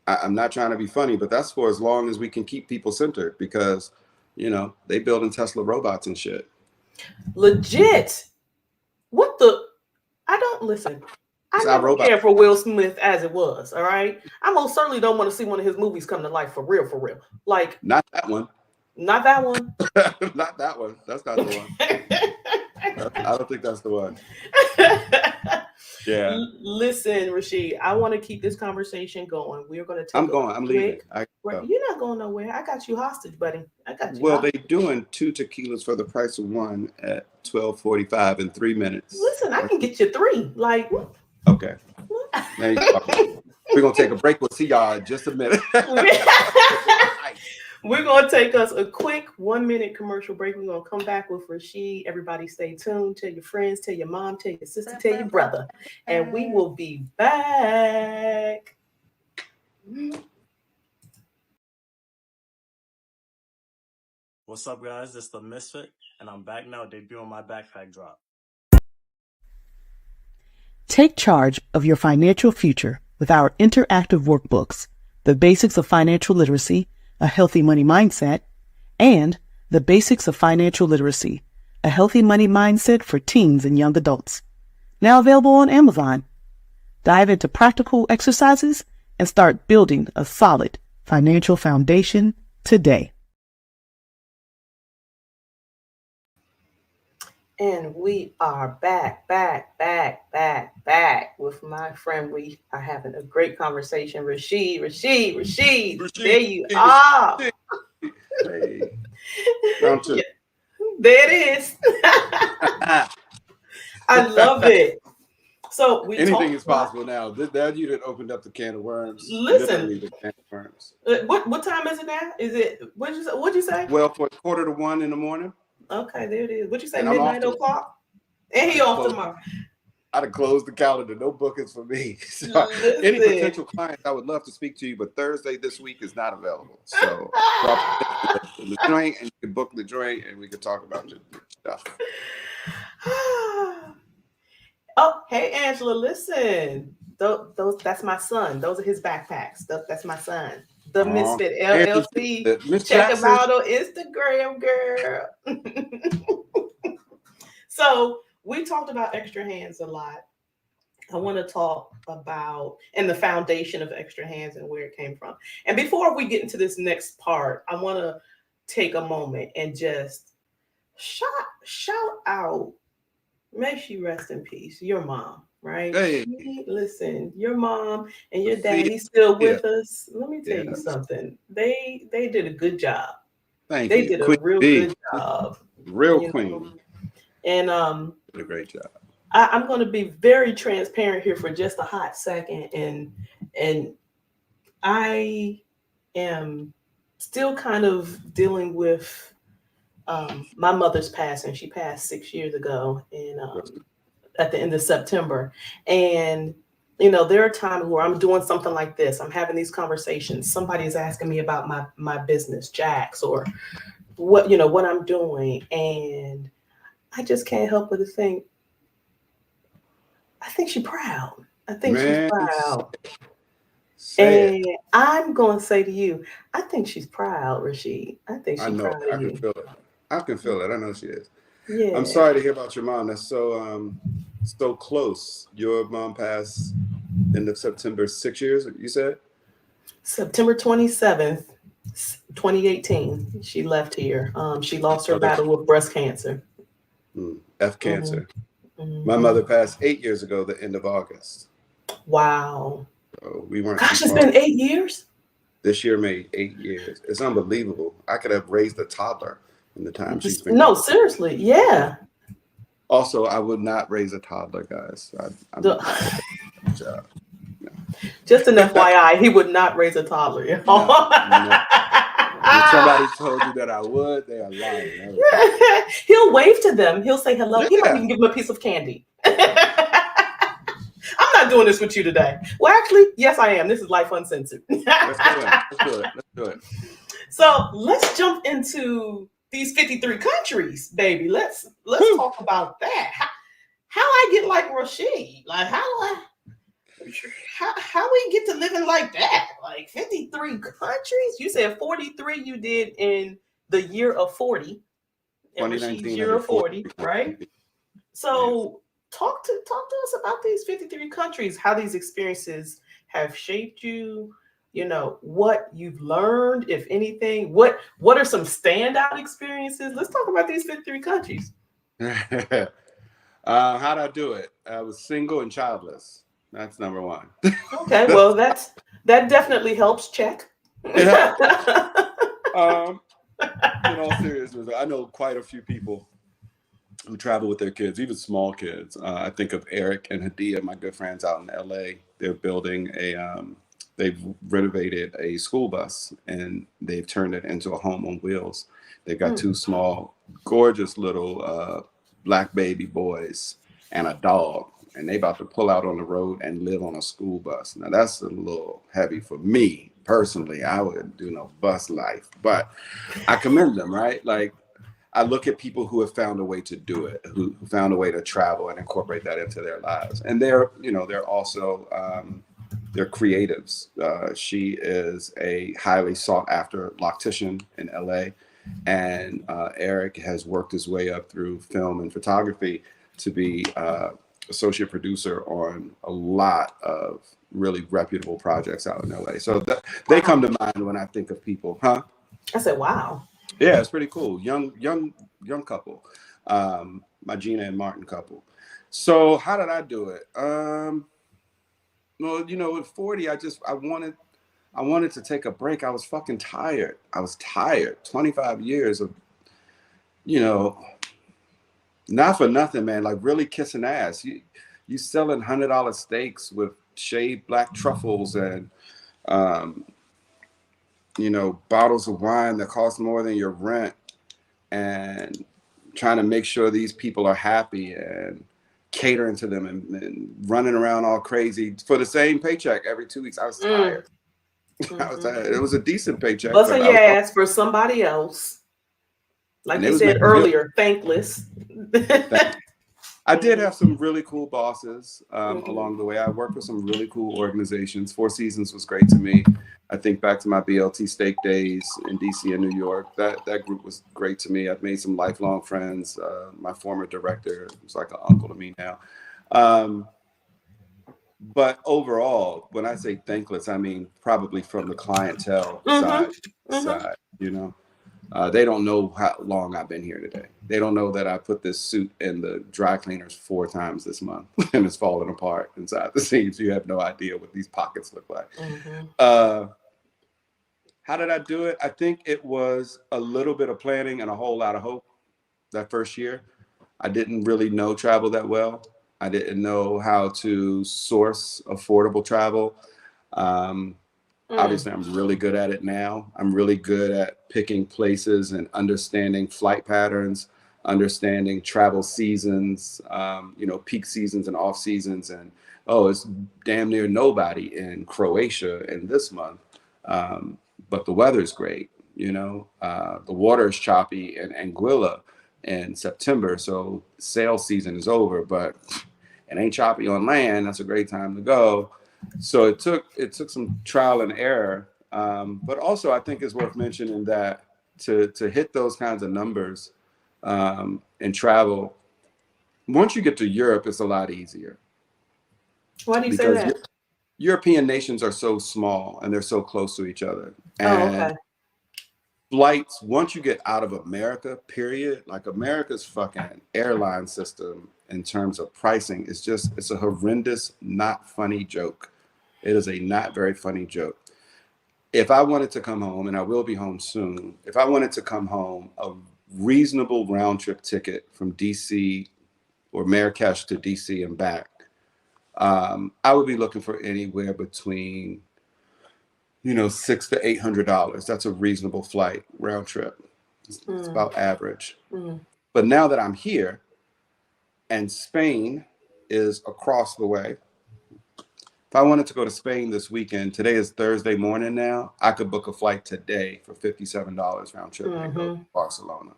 I'm not trying to be funny, but that's for as long as we can keep people centered, because, you know, they building Tesla robots and shit. Legit. What the? I don't listen. I never cared for Will Smith as it was. All right. I most certainly don't want to see one of his movies come to life for real, for real. Like, not that one. Not that one. Not that one. That's not the one. I don't think that's the one. Yeah. Listen, Rasheed, I want to keep this conversation going. We're going to take. I'm leaving. You're not going nowhere. I got you hostage, buddy. I got you. Well, they're doing 2 tequilas for the price of 1 at 12:45 in 3 minutes. Listen, I can get you 3. Like, okay. Now we're gonna take a break. We'll see y'all in just a minute. We're going to take us a quick 1-minute commercial break. We're going to come back with Rasheed. Everybody stay tuned. Tell your friends, tell your mom, tell your sister, tell your brother. And we will be back. What's up, guys? This is The Misfit, and I'm back now debuting my backpack drop. Take charge of your financial future with our interactive workbooks, The Basics of Financial Literacy, A Healthy Money Mindset, and The Basics of Financial Literacy, A Healthy Money Mindset for Teens and Young Adults. Now available on Amazon. Dive into practical exercises and start building a solid financial foundation today. And we are back with my friend. We are having a great conversation. Rasheed. There you are. Hey. Round 2. There it is. I love it. So anything is possible now. That you done opened up the can of worms. Listen, the can of worms. What time is it now? Is it what'd you say? Well, for 1:45 in the morning. Okay, there it is. What'd you say? Midnight o'clock? And he off tomorrow. I'd have closed the calendar. No bookings for me. So any potential clients, I would love to speak to you, but Thursday this week is not available. So drop the joint, and you can book the joint, and we can talk about your stuff. Oh, hey Angela, listen. Those that's my son. Those are his backpacks. That's my son. The Misfit LLC. Check him out on Instagram, girl. So we talked about Extra Hands a lot. I want to talk about and the foundation of Extra Hands and where it came from. And before we get into this next part, I want to take a moment and just shout out. May she rest in peace. Your mom, right? Hey. Listen, your mom and your dad, he's still with us. Let me tell you something. They did a good job. They did a real good job. Real queen. And did a great job. I'm going to be very transparent here for just a hot second, and I am still kind of dealing with my mother's passing. She passed 6 years ago, and at the end of September. And you know, there are times where I'm doing something like this. I'm having these conversations. Somebody is asking me about my business, Jax, or what I'm doing, and I just can't help but to think, I think she's proud. I think she's proud. And I'm going to say to you, I think she's proud, Rasheed. I think she's proud of you. I can feel it. I can feel it. I know she is. Yeah. I'm sorry to hear about your mom. That's so close. Your mom passed end of September, 6 years, you said? September 27th, 2018. She left here. She lost her battle with breast cancer. Cancer. Mm-hmm. My mother passed 8 years ago, the end of August. Wow. So we weren't. Gosh, it's been 8 years? This year made 8 years. It's unbelievable. I could have raised a toddler in the time she's been. No, seriously. Yeah. Also, I would not raise a toddler, guys. Just an FYI, he would not raise a toddler. No. If somebody told you that I would, they are lying. He'll wave to them. He'll say hello. Yeah. He might even give them a piece of candy. I'm not not doing this with you today. Well, actually, yes, I am. This is Life Uncensored. Let's do it. Let's do it. Let's do it. So let's jump into these 53 countries, baby. Let's talk about that. How I get like Rasheed? Like how we get to living like that? Like 53 countries? You said 43 you did in the year of 40. And Rasheed's year of 40, right? So talk to us about these 53 countries, how these experiences have shaped you, you know, what you've learned, if anything. What are some standout experiences? Let's talk about these 53 countries. How'd I do it? I was single and childless. That's number one. Okay, well that definitely helps. Check. It helps. In all seriousness, I know quite a few people who travel with their kids, even small kids. I think of Eric and Hadia, my good friends out in LA. They're building they've renovated a school bus and they've turned it into a home on wheels. They've got two small, gorgeous little black baby boys and a dog. And they about to pull out on the road and live on a school bus. Now that's a little heavy for me personally. I wouldn't do no bus life, but I commend them, right? Like I look at people who have found a way to do it, who found a way to travel and incorporate that into their lives. And they're also, they're creatives. She is a highly sought after loctician in LA. And Eric has worked his way up through film and photography to be associate producer on a lot of really reputable projects out in LA. So they come to mind when I think of people, huh? I said, wow. Yeah, it's pretty cool. Young couple, my Gina and Martin couple. So how did I do it? Well, you know, at 40, I wanted to take a break. I was fucking tired. I was tired. 25 years of, you know, not for nothing, man. Like really kissing ass. You selling $100 steaks with shaved black truffles and, you know, bottles of wine that cost more than your rent, and trying to make sure these people are happy and catering to them and running around all crazy for the same paycheck every 2 weeks. I was tired. I was tired. It was a decent paycheck. Busting your ass for somebody else. Like you said earlier, thankless. I did have some really cool bosses along the way. I worked with some really cool organizations. Four Seasons was great to me. I think back to my BLT steak days in DC and New York. That group was great to me. I've made some lifelong friends. My former director was like an uncle to me now. But overall, when I say thankless, I mean probably from the clientele side, you know. They don't know how long I've been here today. They don't know that I put this suit in the dry cleaners 4 times this month and it's falling apart inside the seams. You have no idea what these pockets look like. How did I do it? I think it was a little bit of planning and a whole lot of hope. That first year, I didn't really know travel that well. I didn't know how to source affordable travel. Obviously, I'm really good at it now. I'm really good at picking places and understanding flight patterns, understanding travel seasons, you know, peak seasons and off seasons. And, oh, it's damn near nobody in Croatia in this month. But the weather's great, you know. The water is choppy in Anguilla in September. So sail season is over, but it ain't choppy on land. That's a great time to go. So it took some trial and error, but also I think it's worth mentioning that to hit those kinds of numbers in travel, once you get to Europe, it's a lot easier. Why do you say that? European nations are so small and they're so close to each other. And flights, once you get out of America, period, like America's fucking airline system in terms of pricing is it's a horrendous, not funny joke. It is a not very funny joke. If I wanted to come home, and I will be home soon, if I wanted to come home, a reasonable round trip ticket from DC or Marrakesh to DC and back, I would be looking for anywhere between, you know, $600 to $800. That's a reasonable flight round trip. It's about average. But now that I'm here, and Spain is across the way, I wanted to go to Spain this weekend, today is Thursday morning now, I could book a flight today for $57 round trip and go to Barcelona.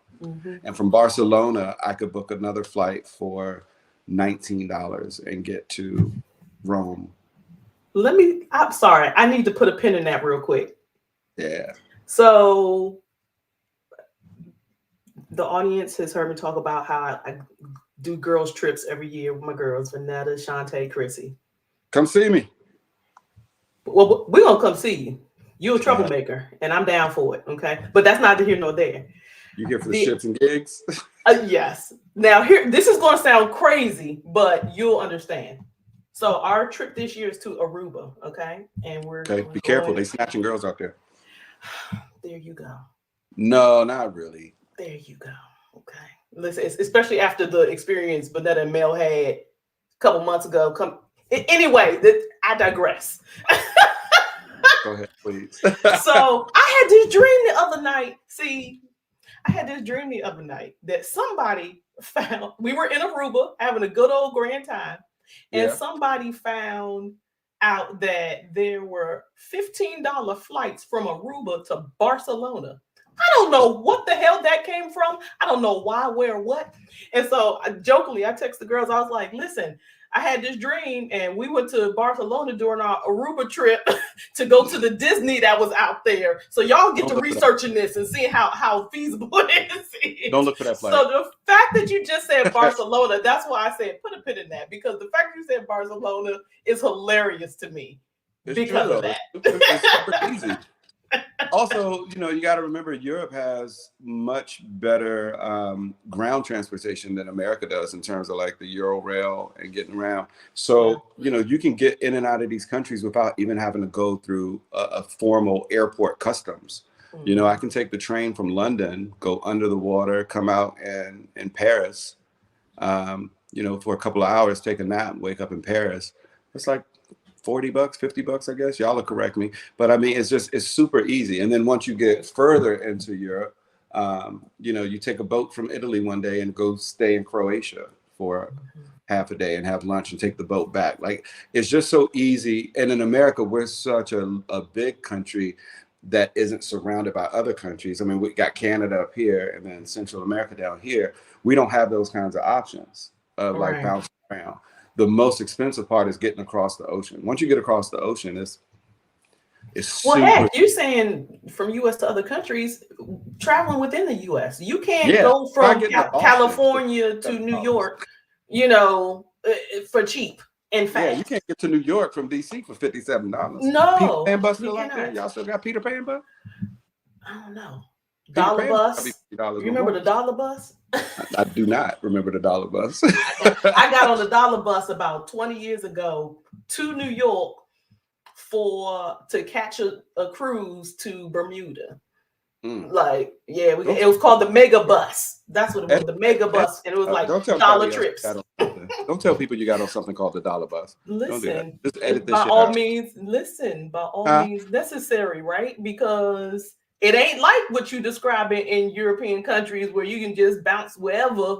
And from Barcelona, I could book another flight for $19 and get to Rome. I'm sorry, I need to put a pin in that real quick. Yeah. So the audience has heard me talk about how I do girls trips every year with my girls, Vanetta, Shantae, Chrissy. Come see me. Well, we're going to come see you. You're a troublemaker, and I'm down for it, okay? But that's neither here nor there. You here for the shits and gigs? Yes. Now, this is going to sound crazy, but you'll understand. So our trip this year is to Aruba, okay? And we're be careful. They snatching girls out there. There you go. No, not really. There you go. Okay. Listen, especially after the experience Vanetta and Mel had a couple months ago. Anyway, I digress. Go ahead, please. So I had this dream the other night. That somebody found, we were in Aruba having a good old grand time, and somebody found out that there were $15 flights from Aruba to Barcelona. I don't know what the hell that came from. I don't know why, where, what. And so jokingly, I text the girls. I was like, listen, I had this dream and we went to Barcelona during our Aruba trip to go to the Disney that was out there. So y'all get to researching this and seeing how feasible it is. Don't look for that flight. So the fact that you just said Barcelona, that's why I said put a pin in that, because the fact you said Barcelona is hilarious to me. It's because true, of that. It's super easy. Also, you got to remember Europe has much better ground transportation than America does in terms of like the Euro rail and getting around. So, you can get in and out of these countries without even having to go through a formal airport customs. I can take the train from London, go under the water, come out in Paris, for a couple of hours, take a nap, wake up in Paris. It's like $40, $50, I guess. Y'all will correct me. But I mean, it's super easy. And then once you get further into Europe, you take a boat from Italy one day and go stay in Croatia for half a day and have lunch and take the boat back. Like, it's just so easy. And in America, we're such a big country that isn't surrounded by other countries. I mean, we got Canada up here and then Central America down here. We don't have those kinds of options of like bouncing around. The most expensive part is getting across the ocean. Once you get across the ocean, it's well, super. heck, you're saying from U.S. to other countries, traveling within the U.S. You can't go from California to New York, for cheap and fast. Yeah, you can't get to New York from D.C. for $57. No, Peter Pan bus still out there? Y'all still got Peter Pan bus? I don't know. Dollar bus. You remember the dollar bus? I do not remember the dollar bus. I got on the dollar bus about 20 years ago to New York to catch a cruise to Bermuda. It was called the Mega Bus. That's what it was, the Mega Bus, and it was like dollar trips. Don't tell people you got on something called the dollar bus. Listen, just edit this by shit all out. means, by all means necessary, right? Because it ain't like what you describe in European countries where you can just bounce wherever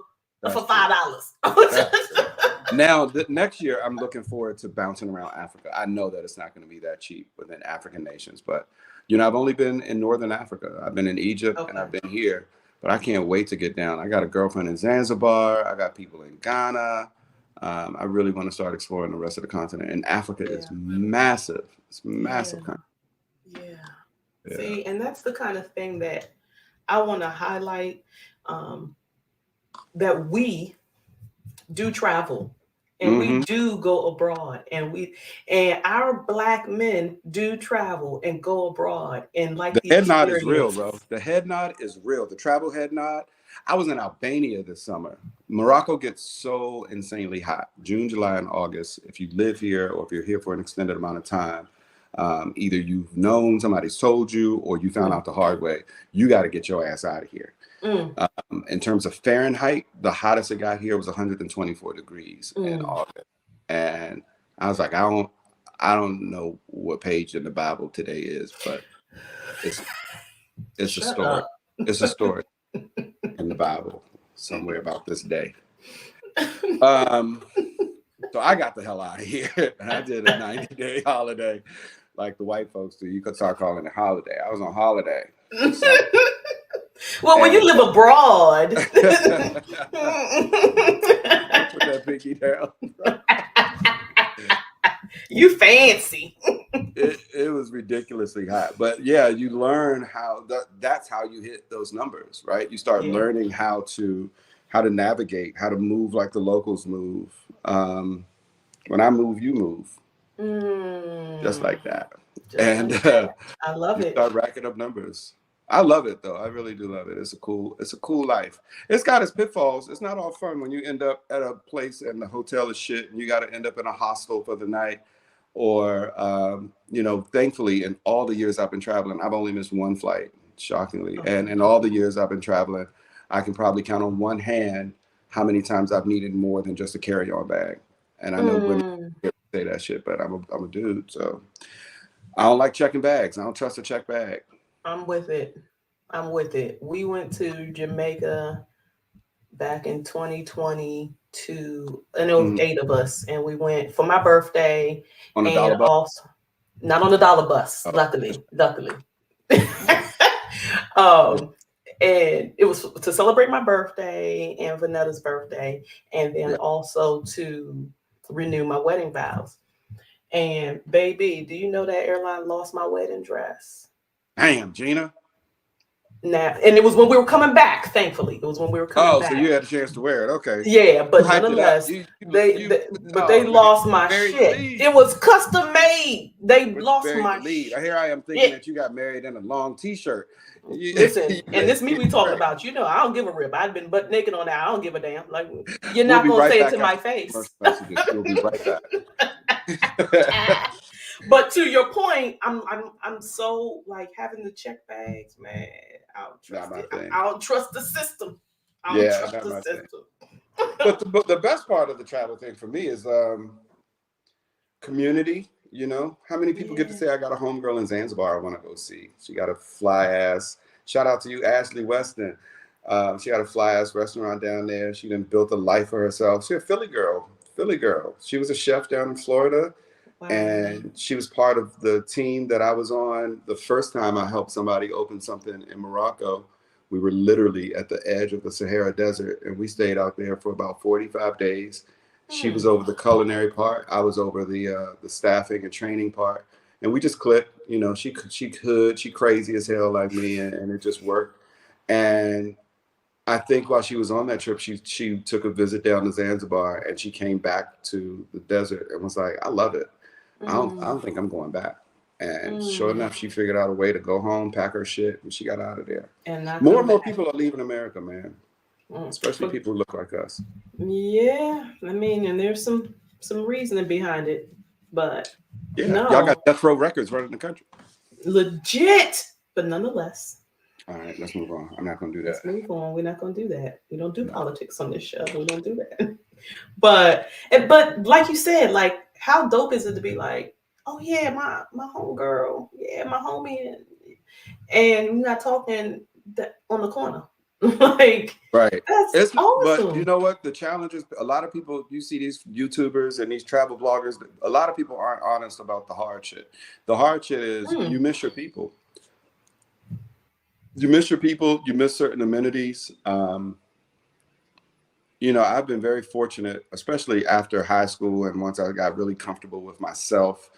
for $5. Now, next year, I'm looking forward to bouncing around Africa. I know that it's not going to be that cheap within African nations, but I've only been in Northern Africa. I've been in Egypt and I've been here, but I can't wait to get down. I got a girlfriend in Zanzibar. I got people in Ghana. I really want to start exploring the rest of the continent. And Africa is massive. It's massive country. Yeah. See, and that's the kind of thing that I want to highlight, that we do travel and we do go abroad, and our Black men do travel and go abroad, and like the head nod is real, bro. The head nod is real. The travel head nod. I was in Albania this summer. Morocco gets so insanely hot. June, July, and August. If you live here or if you're here for an extended amount of time, either you've known, somebody's told you, or you found out the hard way, you got to get your ass out of here. In terms of Fahrenheit, the hottest it got here was 124 degrees in August. And I was like, I don't know what page in the Bible today is, but it's a story. It's a story in the Bible somewhere about this day. So I got the hell out of here. And I did a 90-day holiday like the white folks do. You could start calling it holiday. I was on holiday. So, well, when you live abroad. Put that pinky down. You fancy. It was ridiculously hot. But yeah, you learn how that's how you hit those numbers, right? You start learning how to navigate, how to move like the locals move. When I move, you move. Just like that. I love you it. Start racking up numbers. I love it though. I really do love it. It's a cool life. It's got its pitfalls. It's not all fun when you end up at a place and the hotel is shit and you got to end up in a hostel for the night. Or thankfully, in all the years I've been traveling, I've only missed one flight, shockingly. And in all the years I've been traveling, I can probably count on one hand how many times I've needed more than just a carry-on bag. And I know women say that shit, but I'm a dude, so I don't like checking bags. I don't trust a check bag. I'm with it. We went to Jamaica back in 2022, and it was 8 of us, and we went for my birthday. On a dollar bus? Also, not on the dollar bus, luckily. And it was to celebrate my birthday and Vanetta's birthday, and then also to renew my wedding vows. And baby, do you know that airline lost my wedding dress? Damn, Gina. Now, and it was when we were coming back. Thankfully, it was when we were coming back. So you had a chance to wear it. Okay. Yeah, but nonetheless, they lost my shit. It was custom made. They lost my shit. Here I am thinking that you got married in a long T-shirt. Listen, and this me we talking about. I don't give a rip. I've been butt naked on that. I don't give a damn. Like, you're not gonna say it to my face. We'll be right back. But to your point, I'm so like having to check bags, man. I don't trust the system. I don't trust the system. But the best part of the travel thing for me is community. How many people get to say I got a homegirl in Zanzibar I want to go see? She got a fly ass. Shout out to you, Ashley Weston. She got a fly ass restaurant down there. She done built a life for herself. She's a Philly girl. She was a chef down in Florida. Wow. And she was part of the team that I was on the first time I helped somebody open something in Morocco. We were literally at the edge of the Sahara Desert, and we stayed out there for about 45 days. She was over the culinary part. I was over the staffing and training part. And we just clicked. She crazy as hell like me, and it just worked. And I think while she was on that trip, she took a visit down to Zanzibar, and she came back to the desert and was like, I love it. I don't think I'm going back. And sure enough, she figured out a way to go home, pack her shit, and she got out of there. And more and more people are leaving America, man. Especially people who look like us. Yeah, I mean, and there's some reasoning behind it, but y'all got Death Row Records running the country. Legit, but nonetheless. All right, let's move on. I'm not going to do that. Let's move on. We're not going to do that. We don't do politics on this show. We don't do that. But like you said, like, how dope is it to be like, oh yeah, my homegirl, my homie, and we're not talking on the corner. Like, right. That's awesome. But you know what? The challenge is a lot of people, you see these YouTubers and these travel bloggers, a lot of people aren't honest about the hard shit. The hard shit is you miss your people. You miss certain amenities. I've been very fortunate, especially after high school and once I got really comfortable with myself.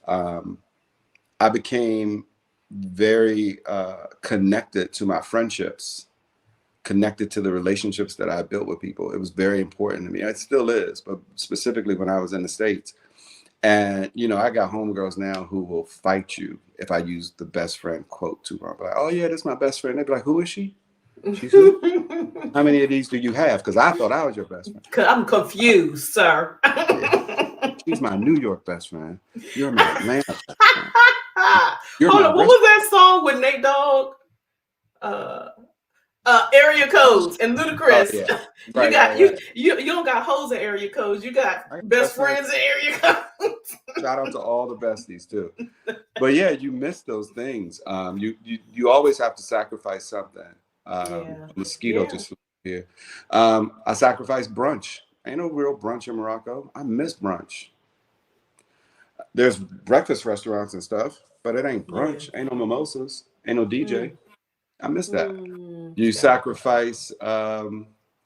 I became very connected to my friendships, connected to the relationships that I built with people. It was very important to me. It still is, but specifically when I was in the States. And, I got homegirls now who will fight you if I use the best friend quote to them. Like, oh yeah, this is my best friend. They'd be like, who is she? She's who? How many of these do you have? Because I thought I was your best friend. I'm confused, sir. Yeah. She's my New York best friend. You're my Atlanta best friend. What was that song with Nate Dogg? Area codes and Ludacris. Oh, yeah. Right, you don't got hoes in area codes. You got best friends in area codes. Shout out to all the besties too. But yeah, you miss those things. You always have to sacrifice something. Mosquito just flew here. I sacrificed brunch Ain't no real brunch in Morocco. I miss brunch. There's breakfast restaurants and stuff, but it ain't Yeah. brunch. Ain't no mimosas. Ain't no DJ. I miss that. You Gotcha. sacrifice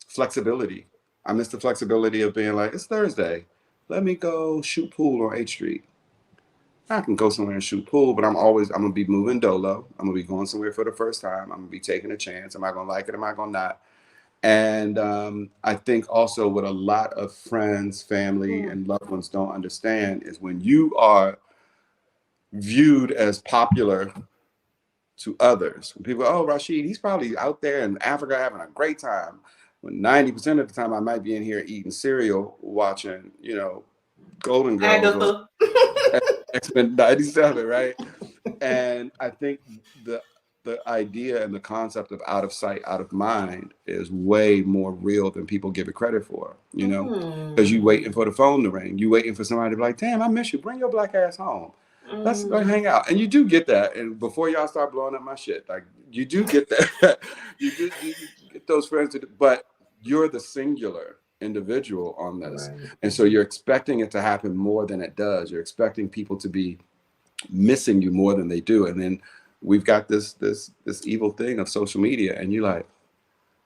flexibility. I miss the flexibility of being like, it's Thursday. Let me go shoot pool on 8th Street. I can go somewhere and shoot pool, but I'm gonna be moving dolo. I'm gonna be going somewhere for the first time. I'm gonna be taking a chance. Am I gonna like it? Am I gonna not? And I think also what a lot of friends, family, and loved ones don't understand is when you are viewed as popular to others. When people, oh, Rasheed, he's probably out there in Africa having a great time. When 90% of the time I might be in here eating cereal, watching, Golden Girls or Agatha. X-Men 97, right? And I think the idea and the concept of out of sight, out of mind is way more real than people give it credit for, because you waiting for the phone to ring. You waiting for somebody to be like, damn, I miss you. Bring your black ass home. Let's go hang out. And you do get that. And before y'all start blowing up my shit, like you do get that. you get those friends, but you're the singular individual on this. Right. And so you're expecting it to happen more than it does. You're expecting people to be missing you more than they do. And then we've got this evil thing of social media, and you're like,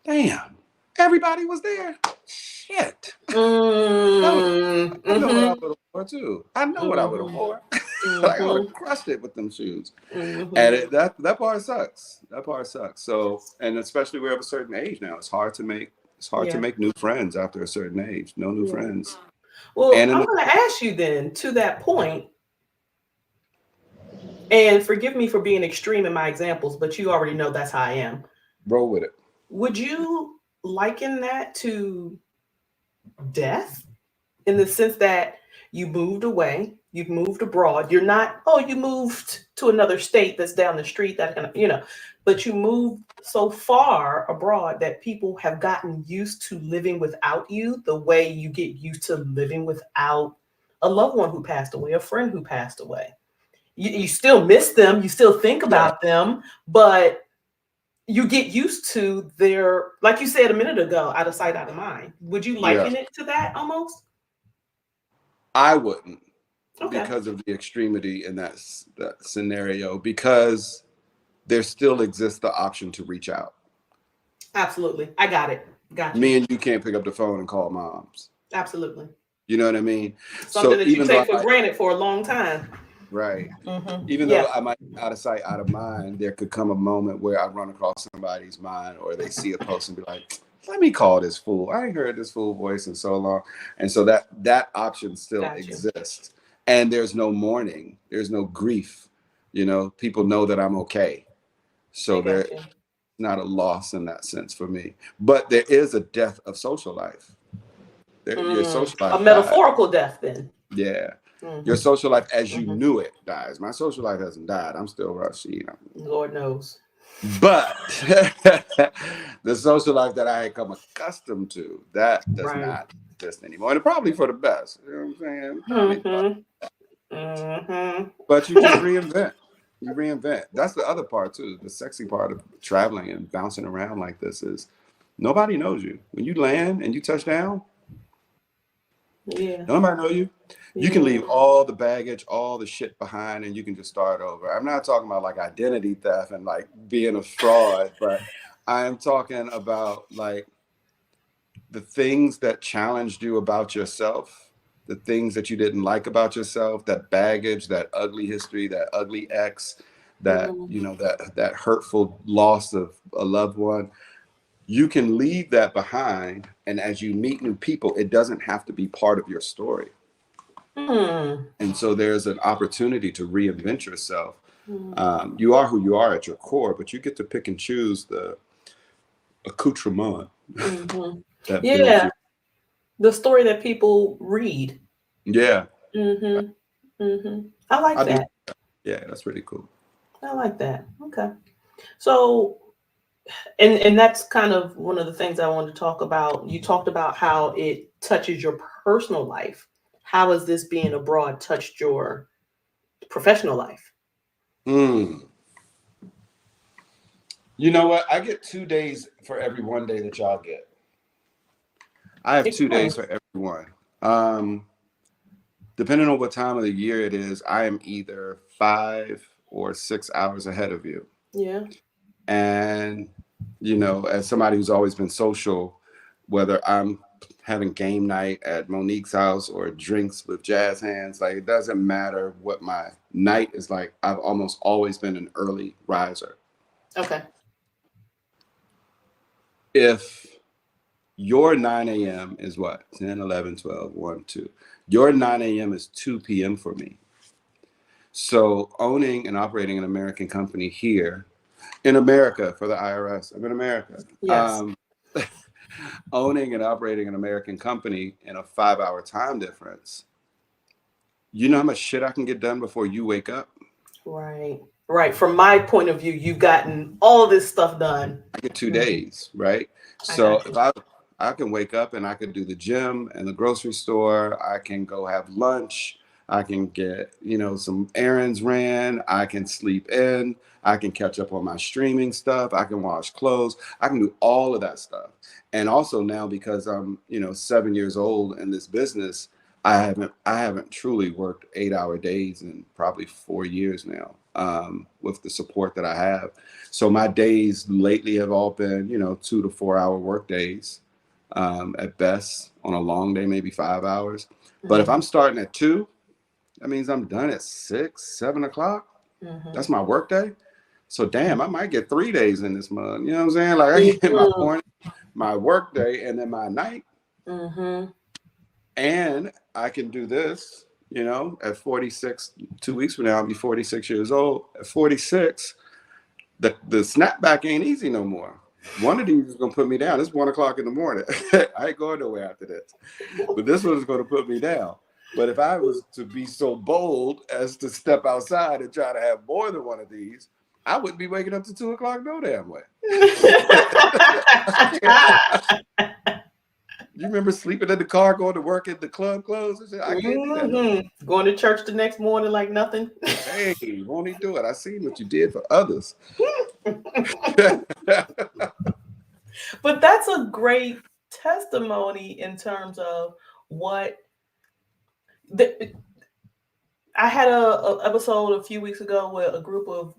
damn, everybody was there. Shit. I know what I would have wore too. I know what I would have wore. Like I would have crushed it with them shoes. And that part sucks. That part sucks. So, and especially we're of a certain age now, it's hard to make new friends after a certain age. No new friends. Well, And I'm going to ask you then, to that point, and forgive me for being extreme in my examples, but you already know that's how I am. Roll with it. Would you liken that to death, in the sense that you moved away, you've moved abroad? You're not, you moved to another state that's down the street, that kind of, but you moved so far abroad that people have gotten used to living without you the way you get used to living without a loved one who passed away, a friend who passed away. You still miss them, you still think about them, but you get used to their, like you said a minute ago, out of sight, out of mind. Would you liken it to that almost? I wouldn't, okay, because of the extremity in that scenario, because there still exists the option to reach out. Absolutely. I got it. Got you. Me and you can't pick up the phone and call moms. Absolutely. You know what I mean? Something that you take for granted for a long time. Right. Even though I might be out of sight, out of mind, there could come a moment where I run across somebody's mind, or they see a post and be like, let me call this fool. I ain't heard this fool voice in so long. And so that option still exists. And there's no mourning. There's no grief. People know that I'm okay. So there's not a loss in that sense for me. But there is a death of social life. Your social life a metaphorical death then. Yeah. Your social life as you knew it dies. My social life hasn't died. I'm still Rasheed. Lord knows. But the social life that I had come accustomed to, that does not exist anymore. And probably for the best. You know what I'm saying? But you just reinvent. You reinvent. That's the other part too. The sexy part of traveling and bouncing around like this is nobody knows you. When you land and you touch down, nobody know you. You can leave all the baggage, all the shit behind, and you can just start over. I'm not talking about like identity theft and like being a fraud, but I'm talking about like the things that challenged you about yourself, the things that you didn't like about yourself, that baggage, that ugly history, that ugly ex, that that hurtful loss of a loved one. You can leave that behind, and as you meet new people, it doesn't have to be part of your story. And so there's an opportunity to reinvent yourself. You are who you are at your core, but you get to pick and choose the accoutrement. The story that people read. I like that. Yeah, that's pretty cool. I like that. Okay. So, and that's kind of one of the things I wanted to talk about. You talked about how it touches your personal life. How has this being abroad touched your professional life? You know what? I get 2 days for every 1 day that y'all get. I have 2 days Explain. for everyone. Um, Depending on what time of the year it is, I am either 5 or 6 hours ahead of you. Yeah. And, you know, as somebody who's always been social, whether I'm having game night at Monique's house or drinks with jazz hands, like it doesn't matter what my night is like. I've almost always been an early riser. Okay. If your 9 a.m. is what? 10, 11, 12, 1, 2. Your 9 a.m. is 2 p.m. for me. So owning and operating an American company here in America for the IRS, I'm in America. Yes. Owning and operating an American company in a 5-hour time difference, you know how much shit I can get done before you wake up? Right. Right. From my point of view, you've gotten all this stuff done. I get 2 Mhm. days, right? I So got if you. I can wake up and I could do the gym and the grocery store, I can go have lunch, I can get, you know, some errands ran, I can sleep in, I can catch up on my streaming stuff, I can wash clothes, I can do all of that stuff. And also now because I'm, you know, 7 years old in this business, I haven't truly worked 8-hour days in probably 4 years now, with the support that I have. So my days lately have all been, you know, 2 to 4 hour work days, at best. On a long day, maybe 5 hours. But if Mhm. I'm starting at 2, that means I'm done at 6, 7 o'clock. Mhm. That's my work day. So damn, I might get 3 days in this month. You know what I'm saying? Like I get my Mhm. morning, my work day, and then my night. Mhm. And I can do this, you know, at 46, 2 weeks from now, I'll be 46 years old. At 46, the snapback ain't easy no more. One of these is gonna put me down. It's 1 o'clock in the morning. I ain't going nowhere after this. But this one is gonna put me down. But if I was to be so bold as to step outside and try to have more than one of these, I wouldn't be waking up to 2 o'clock no damn way. You remember sleeping in the car, going to work at the club closed and shit? I can't do that no more. Going to church the next morning like nothing. Hey, won't he do it? I seen what you did for others. But that's a great testimony in terms of what the, I had a episode a few weeks ago with a group of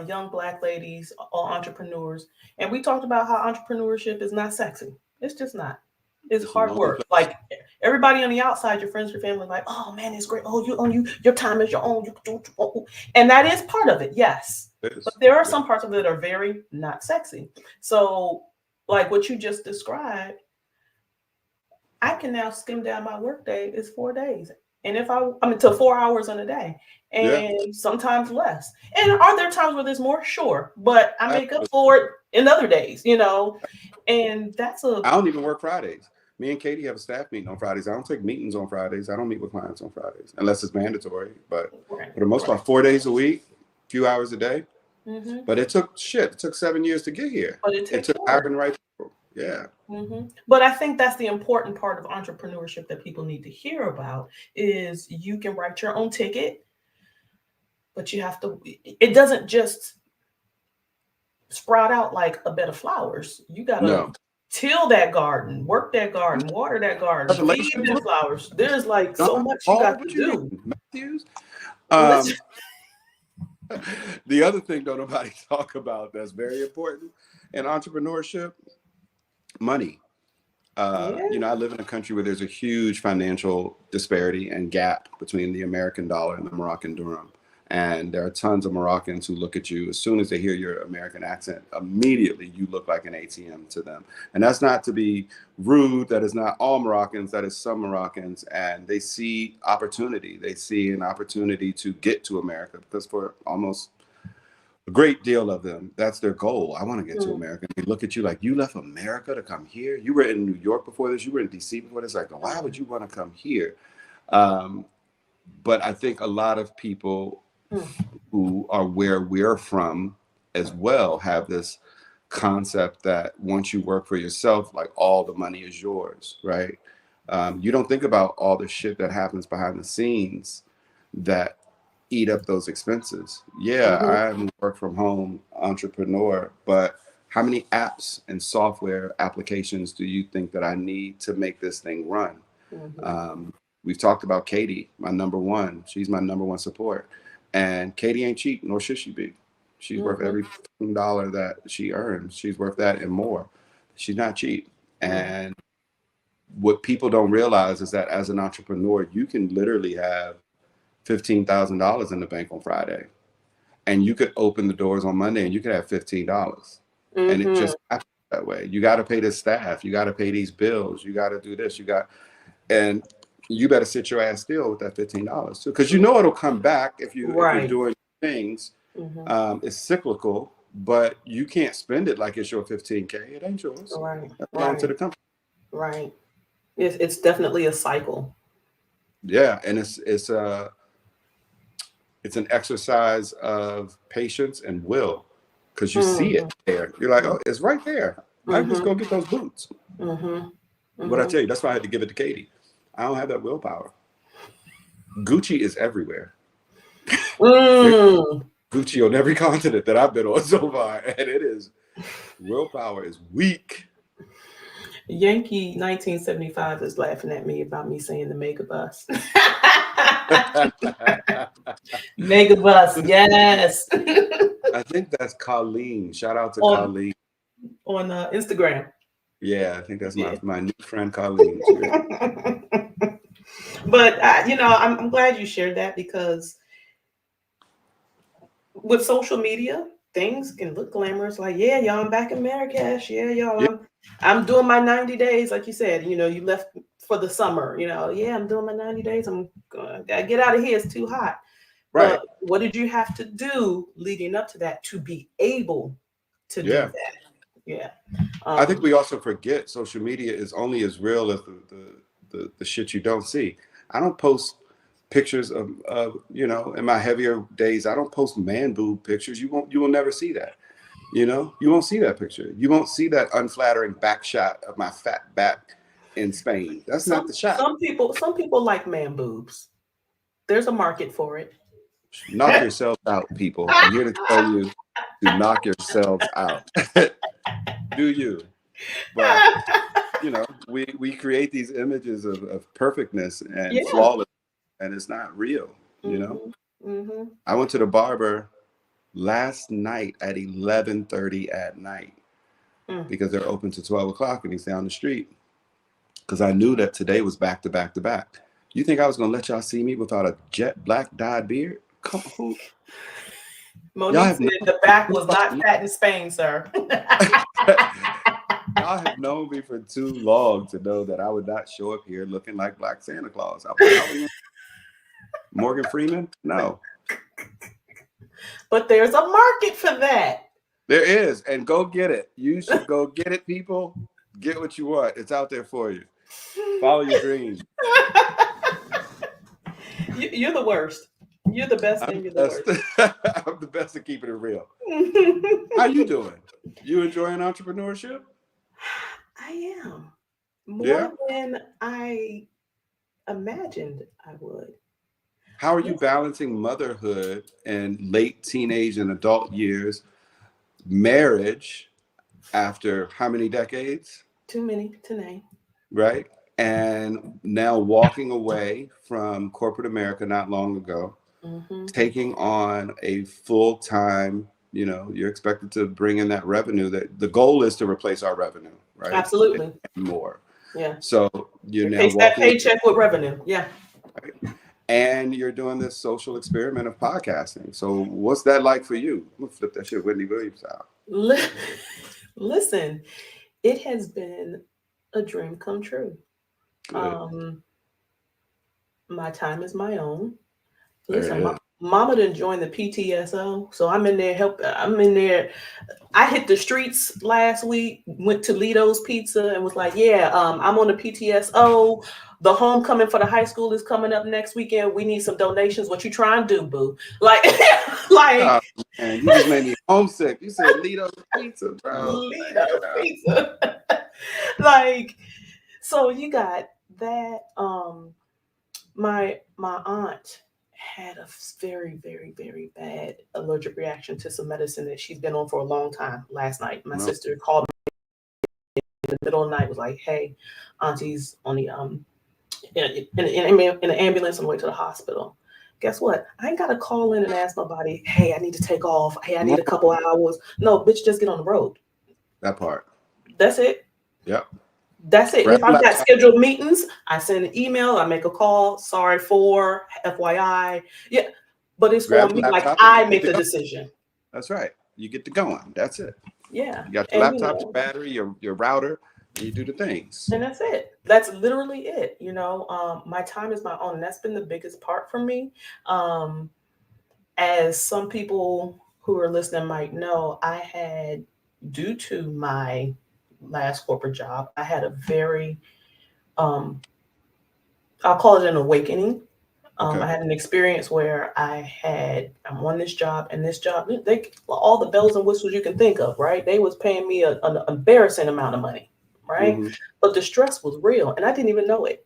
young Black ladies, all entrepreneurs, and we talked about how entrepreneurship is not sexy. It's just not. It's It's a hard lonely work. place. Like everybody on the outside, your friends, your family, like, oh man, it's great. Oh, you own you. Your time is your own. You can do, and that is part of it. Yes, It but is. there are Yeah. some parts of it that are very not sexy. So, like what you just described, I can now skim down my workday. It's 4 days. And if I mean, to 4 hours in a day Yeah. and sometimes less. And are there times where there's more? Sure. But I make up Absolutely. for it in other days, you know? And that's a, I don't even work Fridays. Me and Katie have a staff meeting on Fridays. I don't take meetings on Fridays. I don't meet with clients on Fridays unless it's mandatory. But right, for the most right. part, 4 days a week, few hours a day. Hmm. But it took shit. It took 7 years to get here. But it It takes took work. hiring the right people. Yeah. But I think that's the important part of entrepreneurship that people need to hear about is you can write your own ticket, but you have to, it doesn't just sprout out like a bed of flowers. You gotta No. till that garden, work that garden, water that garden, feed Congratulations. them flowers. There's like John so much you Paul, got to what you do. mean? Matthews? Listen, Um, the other thing don't nobody talk about that's very important in entrepreneurship, money. yeah, You know, I live in a country where there's a huge financial disparity and gap between the American dollar and the Moroccan dirham. And there are tons of Moroccans who look at you as soon as they hear your American accent, immediately you look like an ATM to them. And that's not to be rude. That is not all Moroccans. That is some Moroccans. And they see opportunity. They see an opportunity to get to America because for almost a great deal of them, that's their goal. I want to get to mm, America. They look at you like you left America to come here. You were in New York before this. You were in DC before this. Like, why would you want to come here? Um, but I think a lot of people mm, who are where we're from as well have this concept that once you work for yourself, like all the money is yours, right? You don't think about all the shit that happens behind the scenes that eat up those expenses. Yeah, mhm, I'm a work from home entrepreneur, but How many apps and software applications do you think that I need to make this thing run? We've talked about Katie, my number one. She's my number one support. And Katie ain't cheap, nor should she be. She's worth every dollar that she earns. She's worth that and more. She's not cheap. And what people don't realize is that as an entrepreneur, you can literally have $15,000 in the bank on Friday. And you could open the doors on Monday and you could have $15. And it just happens that way. You got to pay the staff. You got to pay these bills. You got to do this. And you better sit your ass still with that $15 too. Because you know it'll come back if you're doing things. It's cyclical, but you can't spend it like it's your 15K. It ain't yours. It belongs to the company. Right. It's definitely a cycle. Yeah, and it's an exercise of patience and will, because you see it there. You're like, oh, it's right there. I just go get those boots. But I tell you, that's why I had to give it to Katie. I don't have that willpower. Gucci is everywhere. Gucci on every continent that I've been on so far, and willpower is weak. Yankee 1975 is laughing at me about me saying the megabus. Megabus, yes. I think that's Colleen. Shout out to Colleen on Instagram. Yeah, I think that's my new friend Colleen. But I'm glad you shared that, because with social media, things can look glamorous. Like, yeah, y'all, I'm back in Marrakesh. Yeah, y'all, I'm doing my 90 days. Like you said, you left for the summer. Yeah, I'm doing my 90 days. I'm gonna get out of here. It's too hot. Right. But what did you have to do leading up to that to be able to do that? Yeah. I think we also forget social media is only as real as the shit you don't see. I don't post pictures of in my heavier days, I don't post man boob pictures. You will never see that. You won't see that picture. You won't see that unflattering back shot of my fat back in Spain. That's not the shot. Some people like man boobs. There's a market for it. Knock yourselves out, people. I'm here to tell you to knock yourselves out. Do you? But we create these images of perfectness and flawless, and it's not real. I went to the barber last night at 11:30 at night because they're open to 12 o'clock, and he's down the street. Because I knew that today was back to back to back. You think I was gonna let y'all see me without a jet black dyed beard? Come on. Monique said the back was not fat in Spain, sir. Y'all have known me for too long to know that I would not show up here looking like Black Santa Claus. Morgan Freeman? No. But there's a market for that. There is, and go get it. You should go get it, people. Get what you want. It's out there for you. Follow your dreams. You're the worst. You're the best and you're the worst. I'm the best at keeping it real. How you doing? You enjoying entrepreneurship? I am. More than I imagined I would. How are you balancing motherhood and late teenage and adult years, marriage after how many decades? Too many to name. Right? And now walking away from corporate America not long ago, taking on a full-time, you're expected to bring in that revenue. That the goal is to replace our revenue, right? Absolutely. And more. Yeah. So you're now walking that paycheck with revenue. Yeah. Right? And you're doing this social experiment of podcasting. So what's that like for you? I'm gonna flip that shit Whitney Williams out. Listen, it has been a dream come true. Good. My time is my own. Listen, Mama didn't join the PTSO, so I'm in there. I hit the streets last week, went to Lito's Pizza and was like, I'm on the PTSO. The homecoming for the high school is coming up next weekend. We need some donations. What you trying to do, boo? Man, you just made me homesick. You said Lito's Pizza, bro. Lito's Pizza. So you got that. My aunt had a very, very, very bad allergic reaction to some medicine that she's been on for a long time. Last night, my sister called me in the middle of the night, was like, "Hey, Auntie's on the in the ambulance on the way to the hospital." Guess what? I ain't gotta call in and ask nobody, "Hey, I need to take off. Hey, I need a couple hours." No, bitch, just get on the road. That part. That's it. Yep. That's it. Grab If I've got laptop. scheduled meetings, I send an email, I make a call. Sorry for FYI. Yeah. But it's Grab on the me. Like laptop and I you make get the to go. decision. That's right. You get to going. That's it. Yeah. You got your And laptop, your battery, your router, and you do the things. and that's it. That's literally it. My time is my own. And that's been the biggest part for me. As some people who are listening might know, I had, due to my last corporate job, I had a very, um, I'll call it an awakening. Okay. I had an experience where I'm on this job, and this job, they all the bells and whistles you can think of, right? They was paying me an embarrassing amount of money, right? Mm-hmm. But the stress was real, and I didn't even know it.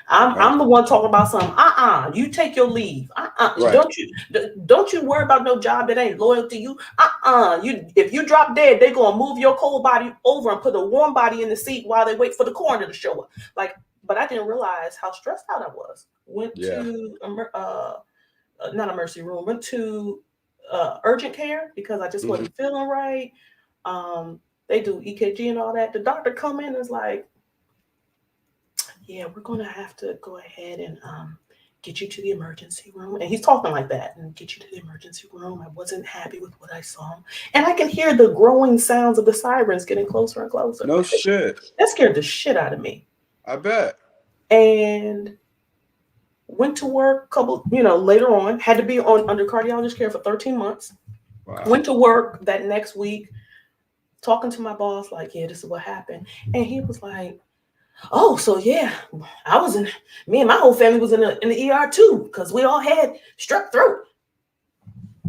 I'm Right. the one talking about something. You take your leave. Right. Don't you worry about no job that ain't loyal to you. You if you drop dead, they gonna move your cold body over and put a warm body in the seat while they wait for the coroner to show up. Like, but I didn't realize how stressed out I was. Went to not emergency room. Went to urgent care because I just wasn't feeling right. They do EKG and all that. The doctor come in and is like, "Yeah, we're going to have to go ahead and get you to the emergency room." And he's talking like that, and get you to the emergency room. I wasn't happy with what I saw. And I can hear the growing sounds of the sirens getting closer and closer. No shit. That scared the shit out of me. I bet. And went to work later on, had to be under cardiologist care for 13 months. Wow. Went to work that next week, talking to my boss, like, "Yeah, this is what happened." And he was like, "Oh, so yeah, me and my whole family was in the ER too, because we all had strep throat."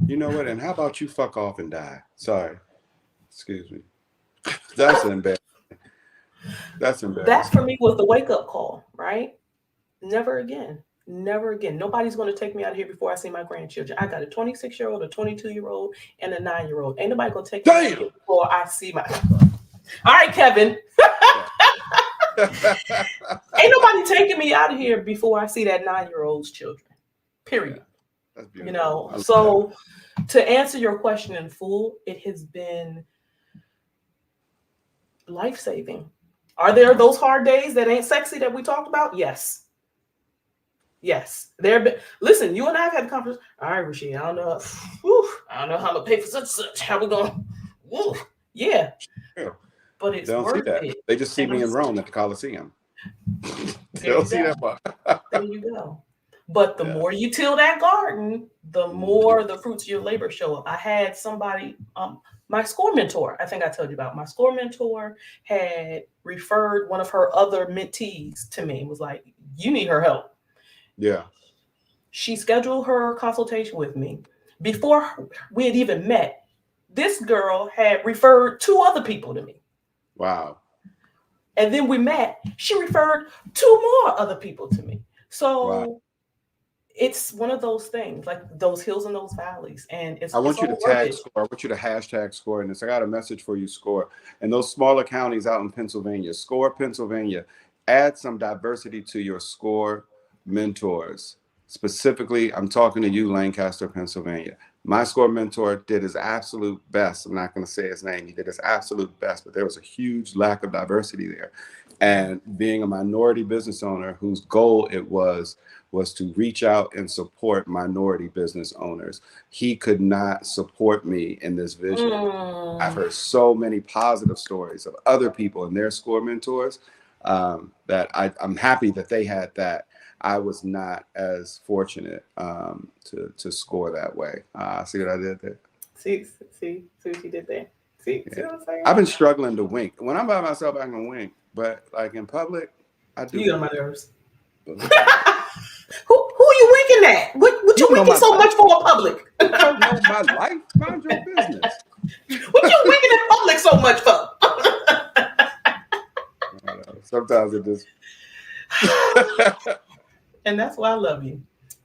You know what? And how about you fuck off and die? Sorry. Excuse me. That's embarrassing. That's embarrassing. That for me was the wake up call, right? Never again. Never again. Nobody's going to take me out of here before I see my grandchildren. I got a 26-year-old, a 22-year-old, and a 9-year-old. Ain't nobody going to take me out of here before I see my. All right, Kevin. Ain't nobody taking me out of here before I see that 9-year-old's children. Period. That's beautiful. So to answer your question in full, it has been life-saving. Are there those hard days that ain't sexy that we talked about? Yes. Listen, you and I have had a conversation. All right, Rasheed, I don't know. I don't know how I'm gonna pay for such. How we going? Yeah. But it's worth it. They just see me in Rome at the Coliseum. They don't see that part. There you go. But the more you till that garden, the more the fruits of your labor show up. I had somebody, my score mentor, I think I told you about, my score mentor had referred one of her other mentees to me, was like, "You need her help." Yeah. She scheduled her consultation with me. Before we had even met, this girl had referred 2 other people to me. Wow. And then we met. She referred 2 more other people to me. So it's one of those things, like those hills and those valleys. And I want you to tag SCORE. I want you to hashtag SCORE in this. I got a message for you, SCORE. And those smaller counties out in Pennsylvania, SCORE Pennsylvania, add some diversity to your SCORE mentors. Specifically, I'm talking to you, Lancaster, Pennsylvania. My SCORE mentor did his absolute best. I'm not going to say his name. He did his absolute best, but there was a huge lack of diversity there. And being a minority business owner whose goal it was to reach out and support minority business owners, he could not support me in this vision. I've heard so many positive stories of other people and their SCORE mentors that I'm happy that they had that. I was not as fortunate to score that way. See what I did there? See what you did there. See what I'm saying? I've been struggling to wink. When I'm by myself, I can wink, but like in public, I do. You get on my nerves. Who are you winking at? What you winking so much for in public? You don't know my life. Mind your business. What you winking in public so much for? Sometimes it just. And that's why I love you.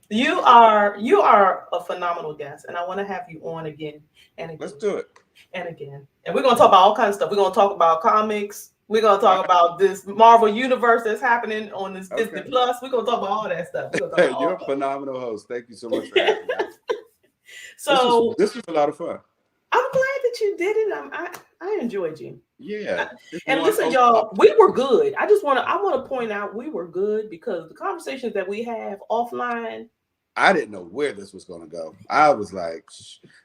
You are a phenomenal guest, and I want to have you on again and again. Let's do it. And again. And we're gonna talk about all kinds of stuff. We're gonna talk about comics. We're gonna talk Right. about this Marvel universe that's happening on this Disney Okay. Plus. We're gonna talk about all that stuff. We're gonna talk Hey, about you're all a that. phenomenal host. Thank you so much for having me. So This was a lot of fun. I'm glad that you did it. I enjoyed you. Yeah. And listen, y'all, we were good. I want to point out we were good because the conversations that we have offline. I didn't know where this was going to go. I was like,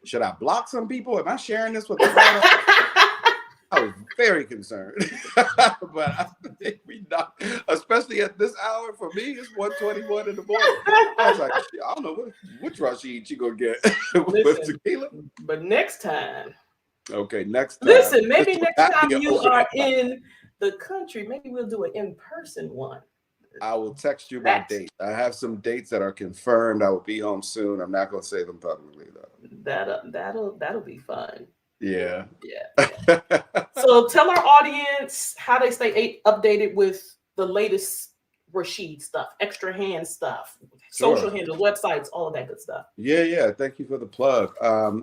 should I block some people? Am I sharing this with the crowd? I was very concerned. But I think we not, especially at this hour, for me, it's 1:21 in the morning. I was like, I don't know which Rasheed she going to get with tequila. But next time. Okay, next time. Listen, maybe next time you are in the country, maybe we'll do an in-person one. I will text you my date. I have some dates that are confirmed. I will be home soon. I'm not going to say them publicly though. That'll be fun. Yeah. Yeah. So tell our audience how they stay updated with the latest Rasheed stuff, extra hand stuff, social handles, websites, all of that good stuff. Yeah. Thank you for the plug.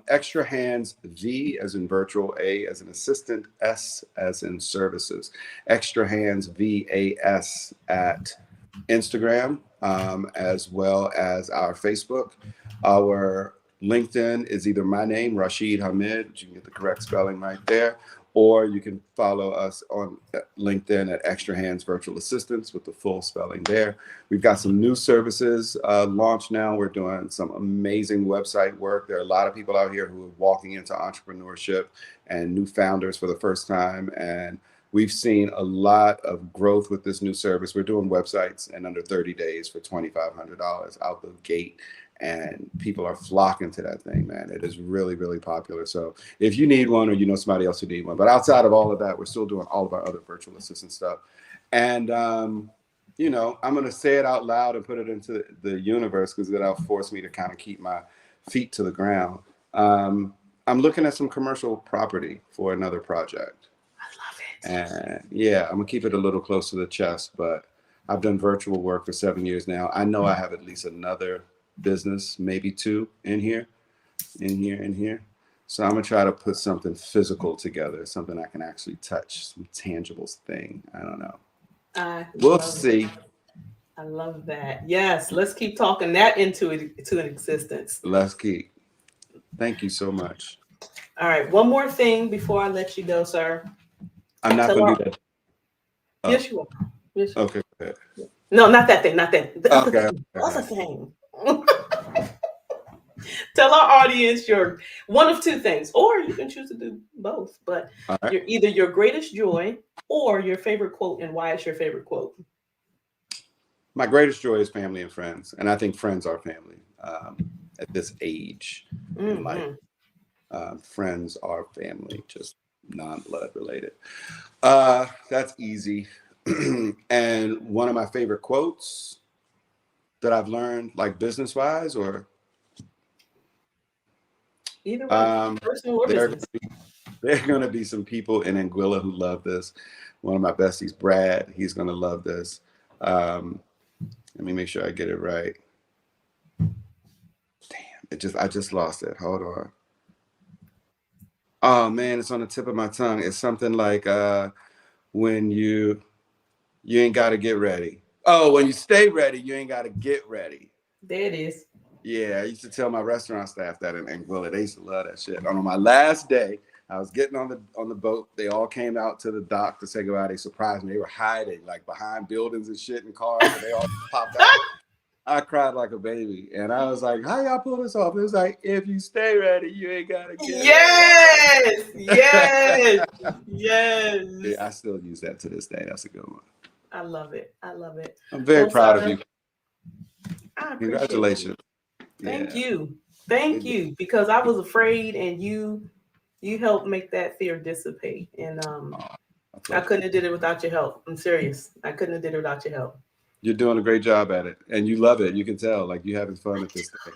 Extra Hands, V as in virtual, A as in assistant, S as in services. Extra Hands, VAS at Instagram, as well as our Facebook. Our LinkedIn is either my name, Rasheed Hamid, which you can get the correct spelling right there, or you can follow us on LinkedIn at Extra Hands Virtual Assistants with the full spelling there. We've got some new services launched now. We're doing some amazing website work. There are a lot of people out here who are walking into entrepreneurship and new founders for the first time. And we've seen a lot of growth with this new service. We're doing websites in under 30 days for $2,500 out the gate. And people are flocking to that thing, man. It is really, really popular. So if you need one or you know somebody else who need one, but outside of all of that, we're still doing all of our other virtual assistant stuff. And, I'm going to say it out loud and put it into the universe because that'll force me to kind of keep my feet to the ground. I'm looking at some commercial property for another project. I love it. And yeah, I'm going to keep it a little close to the chest, but I've done virtual work for 7 years now. I know I have at least another business, maybe two in here. So I'm gonna try to put something physical together, something I can actually touch, some tangible thing. I don't know. We'll see. I love that. Yes, let's keep talking that into an existence. Let's keep. Thank you so much. All right, one more thing before I let you go, sir. I'm not gonna do that. Yes, you are. Yes, you okay. Go ahead. No, not that thing. Not that. The other thing. Tell our audience your one of two things, or you can choose to do both, but you're either your greatest joy or your favorite quote, and why it's your favorite quote. My greatest joy is family and friends, and I think friends are family at this age in life. Friends are family, just non-blood related. That's easy. And one of my favorite quotes that I've learned, like business-wise, or either way, personal or business. There are going to be some people in Anguilla who love this. One of my besties, Brad, he's going to love this. Let me make sure I get it right. Damn, I just lost it. Hold on. Oh man, it's on the tip of my tongue. It's something like when you ain't got to get ready. Oh, when you stay ready, you ain't got to get ready. There it is. Yeah, I used to tell my restaurant staff that in Anguilla. They used to love that shit. On my last day, I was getting on the boat. They all came out to the dock to say goodbye. They surprised me. They were hiding like behind buildings and shit and cars, and they all popped out. I cried like a baby, and I was like, "How y'all pull this off?" It was like, "If you stay ready, you ain't gotta get ready." Yes. Yeah, I still use that to this day. That's a good one. I love it. I'm very proud of you. Congratulations. Thank you, because I was afraid, and you helped make that fear dissipate, and I couldn't have did it without your help. I'm serious. I couldn't have did it without your help. You're doing a great job at it, and you love it. You can tell, like you're having fun at this thing.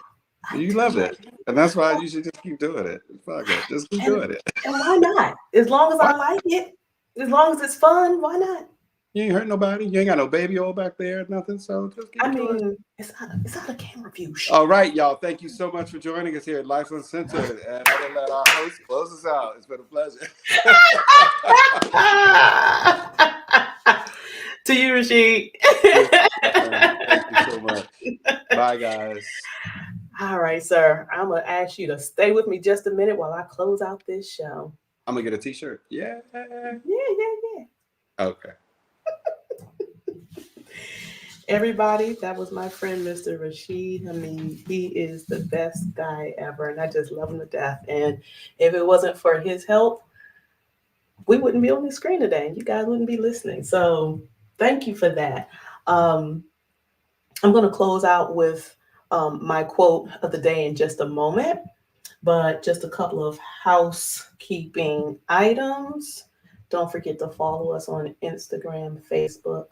You love it, and that's why you should just keep doing it. Fuck it, just keep doing it. And why not? As long as I like it, as long as it's fun, why not? You ain't hurt nobody. You ain't got no baby old back there, nothing. So just get to it. It's not a camera view. All right, y'all. Thank you so much for joining us here at Life Uncensored. And I'm going to let our host close us out. It's been a pleasure. To you, Rasheed. Thank you so much. Bye, guys. All right, sir. I'm going to ask you to stay with me just a minute while I close out this show. I'm going to get a t-shirt. Yeah. Yeah. Okay. Everybody, that was my friend, Mr. Rasheed. I mean, he is the best guy ever, and I just love him to death. And if it wasn't for his help, we wouldn't be on the screen today, and you guys wouldn't be listening. So thank you for that. I'm going to close out with my quote of the day in just a moment, but just a couple of housekeeping items. Don't forget to follow us on Instagram, Facebook,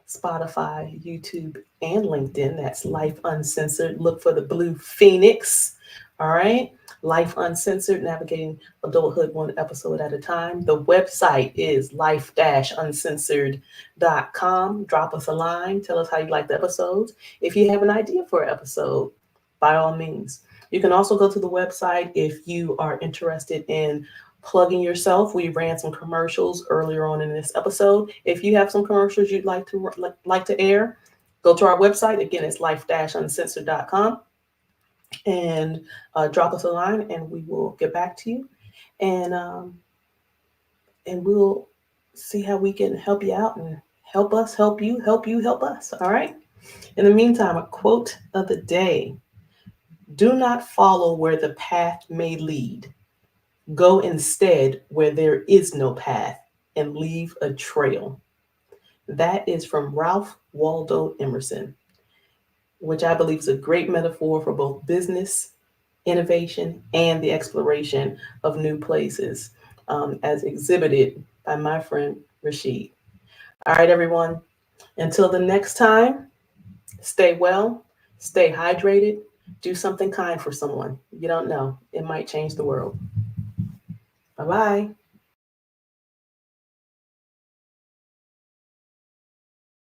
Spotify, YouTube, and LinkedIn. That's Life Uncensored. Look for the blue phoenix. All right. Life Uncensored, navigating adulthood one episode at a time. The website is life-uncensored.com. Drop us a line. Tell us how you like the episodes. If you have an idea for an episode, by all means. You can also go to the website if you are interested in plugging yourself. We ran some commercials earlier on in this episode. If you have some commercials you'd like to air, go to our website. Again, it's life-uncensored.com. And drop us a line, and we will get back to you, and we'll see how we can help you out and help us help you, help you help us. All right. In the meantime, a quote of the day: "Do not follow where the path may lead. Go instead where there is no path, and leave a trail." That is from Ralph Waldo Emerson, which I believe is a great metaphor for both business, innovation, and the exploration of new places, as exhibited by my friend Rasheed. All right, everyone. Until the next time, stay well, stay hydrated, do something kind for someone. You don't know, it might change the world. Bye-bye.